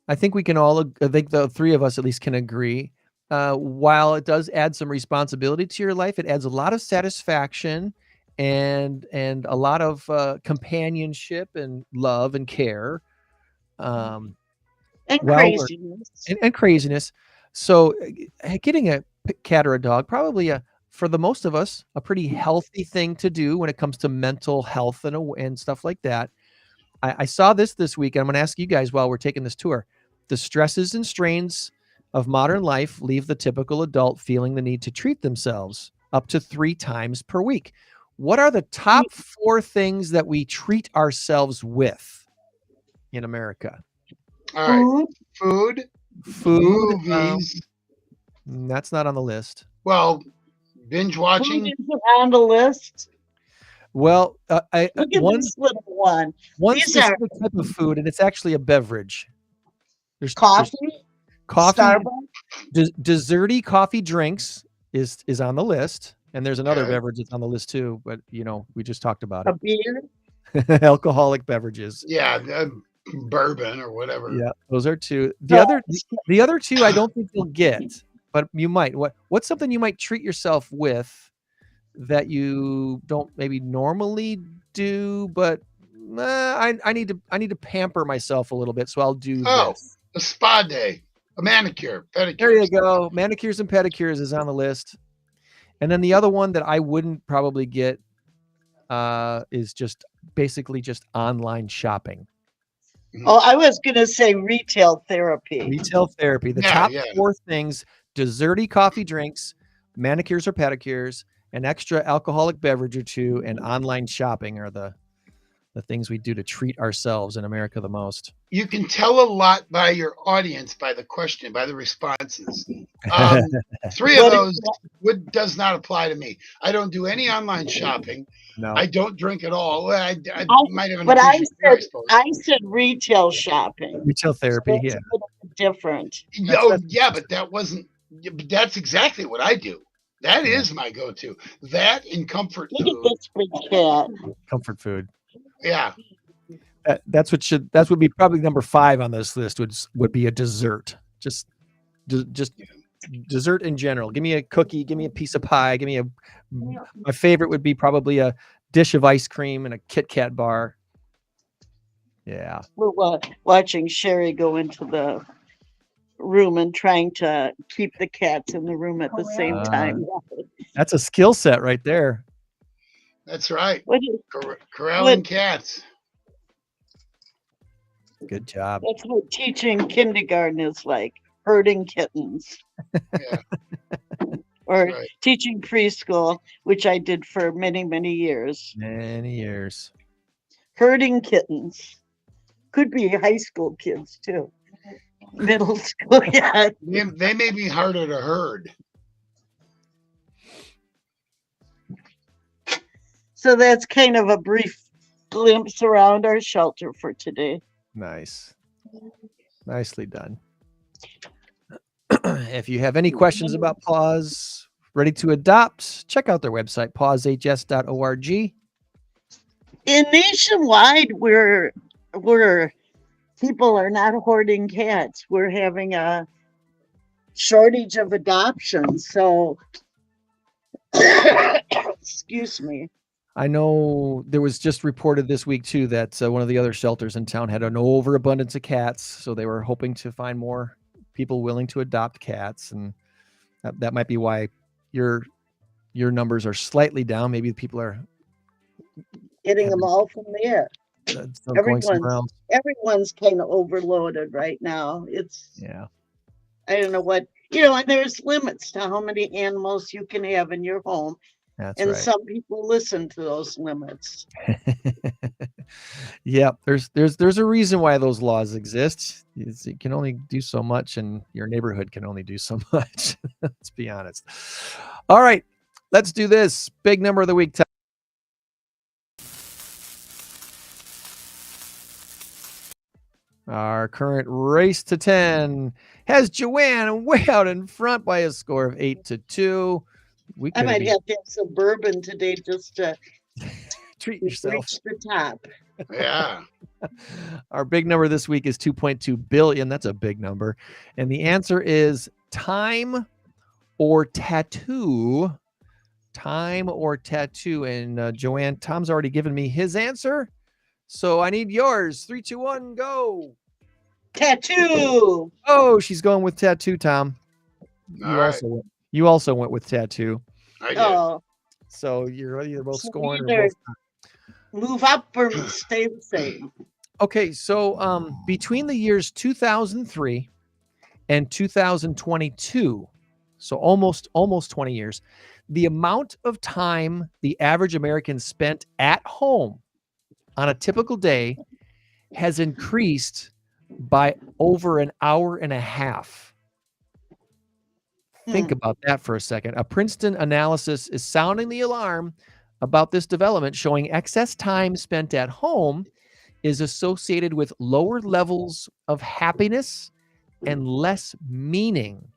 I think we can all. I think the three of us at least can agree. While it does add some responsibility to your life, it adds a lot of satisfaction and a lot of companionship and love and care. And craziness. And craziness. So getting a cat or a dog, probably for the most of us, a pretty healthy thing to do when it comes to mental health and stuff like that. I saw this week, and I'm going to ask you guys while we're taking this tour. The stresses and strains of modern life leave the typical adult feeling the need to treat themselves up to 3 times per week. What are the top 4 things that we treat ourselves with in America? All right. Food. Movies. That's not on the list. Well, binge watching. Food isn't on the list. Well, Look at this little one. One specific type of food, and it's actually a beverage. There's coffee. Coffee, Starbucks. desserty coffee drinks, is on the list, and there's another Okay. beverage that's on the list too, but we just talked about A it. beer? Alcoholic beverages. Yeah, bourbon or whatever. Yeah, those are two. No. The other two I don't think you'll get, but you might. What's something you might treat yourself with that you don't maybe normally do, but I need to pamper myself a little bit, so I'll do Oh, this. a spa day, a manicure, pedicure. There you go. Manicures and pedicures is on the list. And then the other one that I wouldn't probably get is just basically just online shopping. Oh, I was going to say retail therapy. Retail therapy. The top 4 things: desserty coffee drinks, manicures or pedicures, an extra alcoholic beverage or two, and online shopping are the things we do to treat ourselves in America the most. You can tell a lot by your audience, by the question, by the responses. 3 of those does not apply to me. I don't do any online shopping. No. I don't drink at all. I might have an But I appreciation, said retail shopping. Retail therapy, So yeah. it's a little different. Yeah, but that wasn't. But that's exactly what I do. That is my go-to. That and comfort Look food. at this big cat. Comfort food. Yeah. That would be probably number 5 on this list. Would be a dessert. Just dessert in general. Give me a cookie. Give me a piece of pie. My favorite would be probably a dish of ice cream and a Kit Kat bar. Yeah. We're watching Sherry go into the room and trying to keep the cats in the room at the same time. That's a skill set right there. That's right. What is, corralling cats. Good job. That's what teaching kindergarten is like, herding kittens. Yeah. Or teaching preschool, which I did for many, many years. Many years. Herding kittens. Could be high school kids too. Middle school, yeah. They may be harder to herd. So that's kind of a brief glimpse around our shelter for today. Nice. Nicely done. If you have any questions about Pause Ready to Adopt, check out their website, pausehs.org. In nationwide, where people are not hoarding cats, we're having a shortage of adoptions. So, excuse me. I know there was just reported this week too that one of the other shelters in town had an overabundance of cats, so they were hoping to find more people willing to adopt cats, and that might be why your numbers are slightly down. Maybe people are getting them all from there. Everyone's kind of overloaded right now. I don't know what, and there's limits to how many animals you can have in your home. That's and right. Some people listen to those limits. Yeah, there's a reason why those laws exist. You can only do so much, and your neighborhood can only do so much. Let's be honest. All right, let's do this. Big number of the week. Our current race to 10 has Joanne way out in front by a score of 8-2. I might have to have some bourbon today just to treat yourself. Reach the top. Yeah. Our big number this week is 2.2 billion. That's a big number. And the answer is time or tattoo. Time or tattoo. And Joanne, Tom's already given me his answer. So I need yours. 3, 2, 1, go. Tattoo. Oh, she's going with tattoo, Tom. You also went with tattoo. I did. Oh. So you're either both scoring or both. Move up or stay the same. Okay, so between the years 2003 and 2022, so almost 20 years, the amount of time the average American spent at home on a typical day has increased by over an hour and a half. Think about that for a second. A Princeton analysis is sounding the alarm about this development, showing excess time spent at home is associated with lower levels of happiness and less meaning.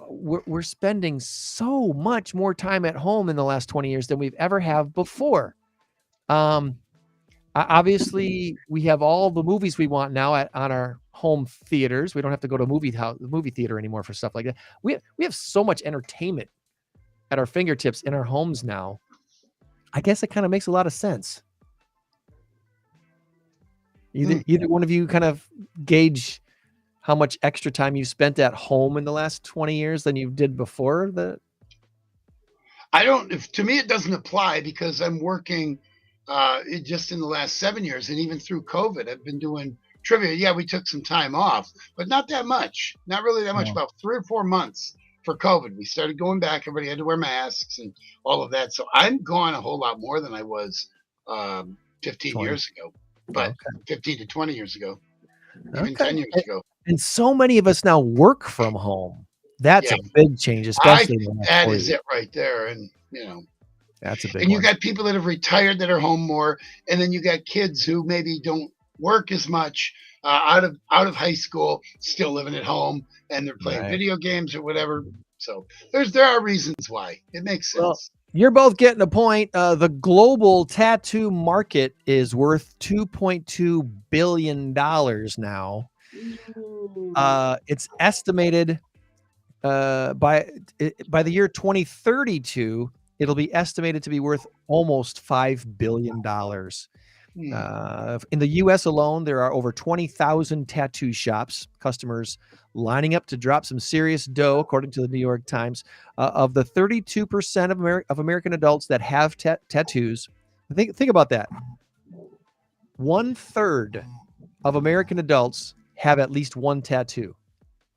we're spending so much more time at home in the last 20 years than we've ever have before. Obviously, we have all the movies we want now on our home theaters. We don't have to go to the movie theater anymore for stuff like that. We have so much entertainment at our fingertips in our homes now. I guess it kind of makes a lot of sense. Either one of you kind of gauge how much extra time you've spent at home in the last 20 years than you did before that? I don't, to me, it doesn't apply because I'm working just in the last 7 years. And even through COVID, I've been doing trivia. Yeah, we took some time off, but not that much, not really that much, about 3 or 4 months for COVID. We started going back. Everybody had to wear masks and all of that. So I'm gone a whole lot more than I was 15 years ago, but 15 to 20 years ago, even 10 years ago. And so many of us now work from home. That's a big change, especially that is it right there. And that's a big and you got people that have retired that are home more, and then you got kids who maybe don't work as much out of high school, still living at home, and they're playing video games or whatever. So there are reasons why it makes sense. Well, you're both getting a point. The global tattoo market is worth $2.2 billion now. It's estimated by the year 2032, it'll be estimated to be worth almost $5 billion. In the U.S. alone, there are over 20,000 tattoo shops, customers lining up to drop some serious dough, according to the New York Times. Of the 32% of American adults that have tattoos, think about that. 1/3 of American adults have at least one tattoo.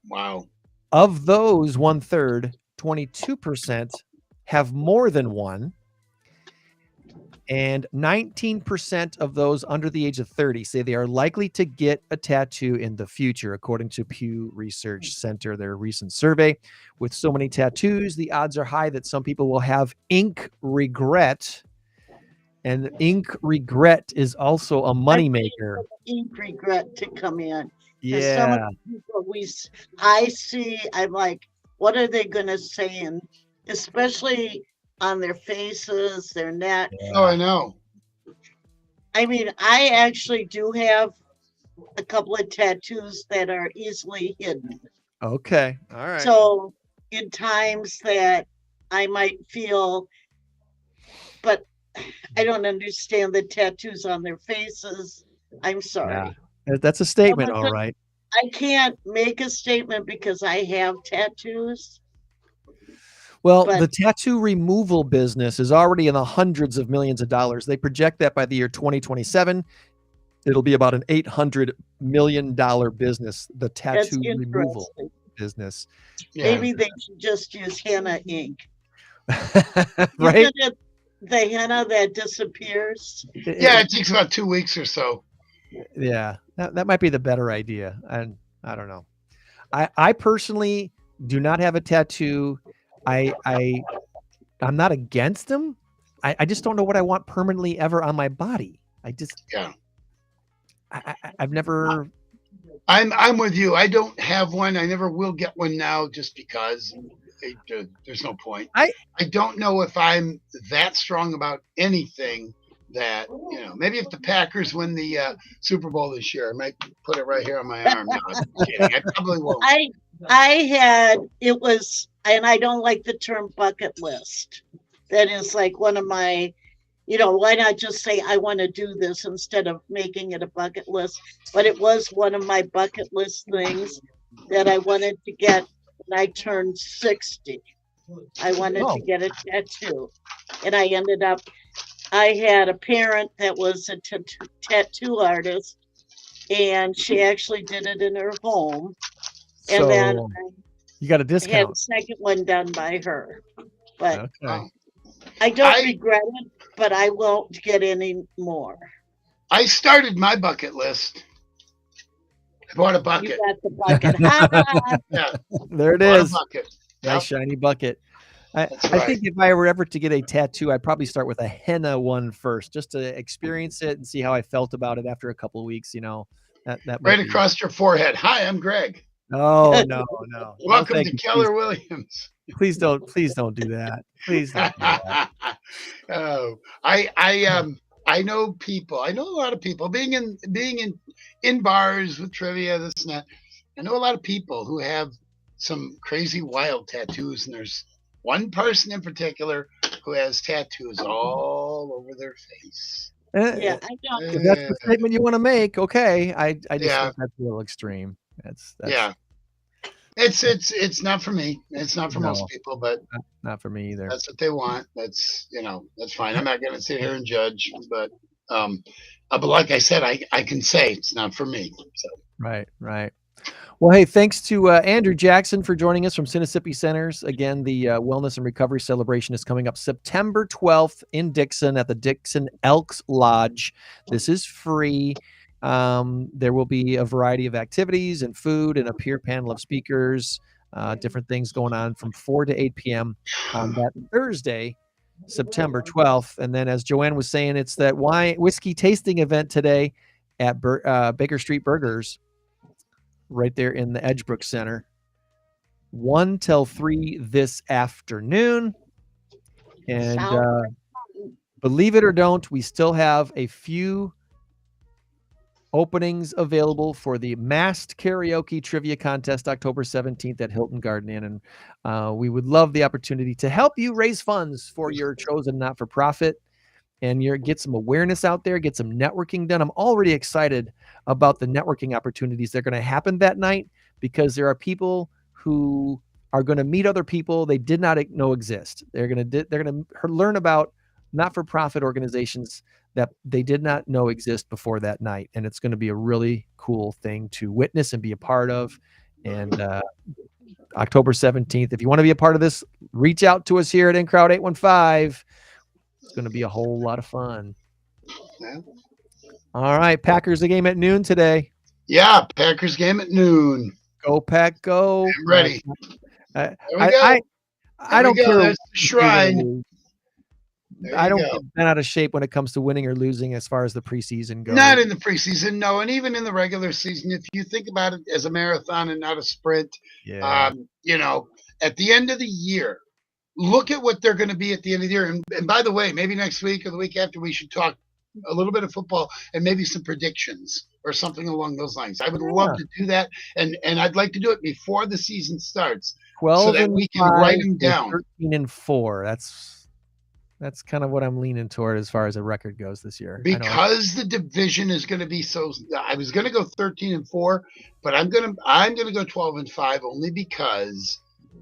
Wow. Of those 1/3, 22% have more than one. And 19% of those under the age of 30 say they are likely to get a tattoo in the future, according to Pew Research Center, their recent survey. With so many tattoos, the odds are high that some people will have ink regret. And ink regret is also a moneymaker. Ink regret to come in. Yeah. Some of the people I see, I'm like, what are they going to say? And especially on their faces, their neck. Yeah. Oh, I know. I mean, I actually do have a couple of tattoos that are easily hidden. Okay. All right. So in times that I might feel, but I don't understand the tattoos on their faces. I'm sorry. Yeah. That's a statement, all right. I can't make a statement because I have tattoos. Well, the tattoo removal business is already in the hundreds of millions of dollars. They project that by the year 2027, it'll be about an $800 million business, the tattoo removal business. Yeah. Maybe they should just use henna ink. Right? The henna that disappears. Yeah, it takes about 2 weeks or so. Yeah, that might be the better idea. And I don't know. I personally do not have a tattoo. I'm not against them. I just don't know what I want permanently ever on my body. I've never. I'm with you. I don't have one. I never will get one now, just because there's no point. I don't know if I'm that strong about anything that, maybe if the Packers win the Super Bowl this year, I might put it right here on my arm. No, I'm kidding. I probably won't. And I don't like the term bucket list. That is like one of my, why not just say I want to do this instead of making it a bucket list? But it was one of my bucket list things that I wanted to get when I turned 60. I wanted to get a tattoo. And I had a parent that was a tattoo artist, and she actually did it in her home. And then you got a discount. I had a second one done by her. But I don't regret it, but I won't get any more. I started my bucket list. I bought a bucket. You got the bucket. Yeah. There it is. Bucket. Nice shiny bucket. I think if I were ever to get a tattoo, I'd probably start with a henna one first, just to experience it and see how I felt about it after a couple of weeks. That right across your forehead. Hi, I'm Greg. No, no, no. Welcome no, to you. Keller Williams. Please don't do that. Please don't do that. Oh, I know people. I know a lot of people being in bars with trivia, this and that. I know a lot of people who have some crazy wild tattoos, and there's one person in particular who has tattoos all over their face. Yeah, I know. If that's the statement you want to make, okay. I just Yeah. think that's a little extreme. That's Yeah. It's not for me. It's not for most people, but not for me either. that's what they want. That's that's fine. I'm not gonna sit here and judge, but like I said, I can say it's not for me. So Right. Well, hey, thanks to Andrew Jackson for joining us from Sinnissippi Centers. Again, the Wellness and Recovery Celebration is coming up September 12th in Dixon at the Dixon Elks Lodge. This is free. There will be a variety of activities and food and a peer panel of speakers, different things going on from 4 to 8 p.m. on that Thursday, September 12th. And then, as Joanne was saying, it's that whiskey tasting event today at Baker Street Burgers, right there in the Edgebrook Center, 1 till 3 this afternoon. And believe it or don't, we still have a few openings available for the masked karaoke trivia contest October 17th at Hilton Garden Inn. And we would love the opportunity to help you raise funds for your chosen not-for-profit and get some awareness out there, get some networking done. I'm already excited about the networking opportunities that are going to happen that night, because there are people who are going to meet other people they did not know exist. They're going to learn about not-for-profit organizations that they did not know exist before that night. And it's going to be a really cool thing to witness and be a part of. And October 17th, if you want to be a part of this, reach out to us here at InCrowd 815. It's going to be a whole lot of fun. yeah. All right. Packers, the game at noon today. Yeah, Packers game at noon. Go Pack, go. I'm ready. I There don't we go. care. There's the shrine. I don't get bent out of shape when it comes to winning or losing as far as the preseason goes. Not in the preseason, no. And even in the regular season, if you think about it as a marathon and not a sprint, at the end of the year, look at what they're going to be at the end of the year. And by the way, maybe next week or the week after, we should talk a little bit of football and maybe some predictions or something along those lines. I would love to do that. And I'd like to do it before the season starts 12 so that we can write them down. 13-4. That's kind of what I'm leaning toward as far as a record goes this year. Because the division is going to be so. I was going to go 13-4, but I'm going to go 12-5 only because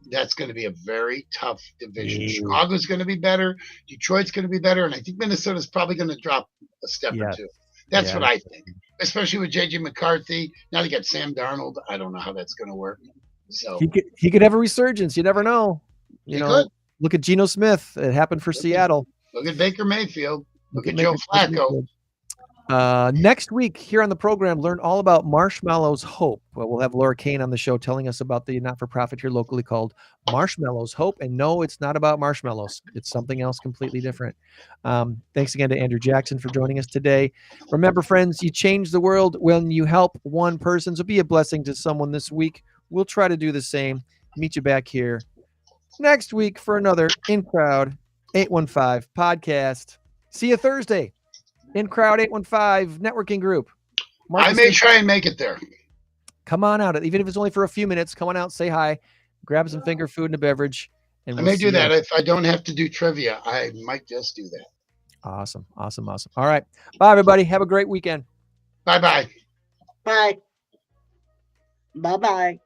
that's going to be a very tough division. Chicago's going to be better. Detroit's going to be better, and I think Minnesota's probably going to drop a step or two. That's what I think. Especially with JJ McCarthy. Now they got Sam Darnold. I don't know how that's going to work. So he could have a resurgence. You never know. You know. Could. Look at Geno Smith. It happened for Seattle. Look at Baker Mayfield. Look at Joe Flacco. Next week here on the program, learn all about Marshmallows Hope. Well, we'll have Laura Kane on the show telling us about the not-for-profit here locally called Marshmallows Hope. And no, it's not about marshmallows. It's something else completely different. Thanks again to Andrew Jackson for joining us today. Remember, friends, you change the world when you help one person. So be a blessing to someone this week. We'll try to do the same. Meet you back here next week for another InCrowd 815 podcast. See you Thursday. InCrowd 815 networking group. I may try and make it there. Come on out. Even if it's only for a few minutes, come on out, say hi, grab some finger food and a beverage. And I may do that. If I don't have to do trivia, I might just do that. Awesome. All right. Bye, everybody. Have a great weekend. Bye-bye. Bye. Bye-bye.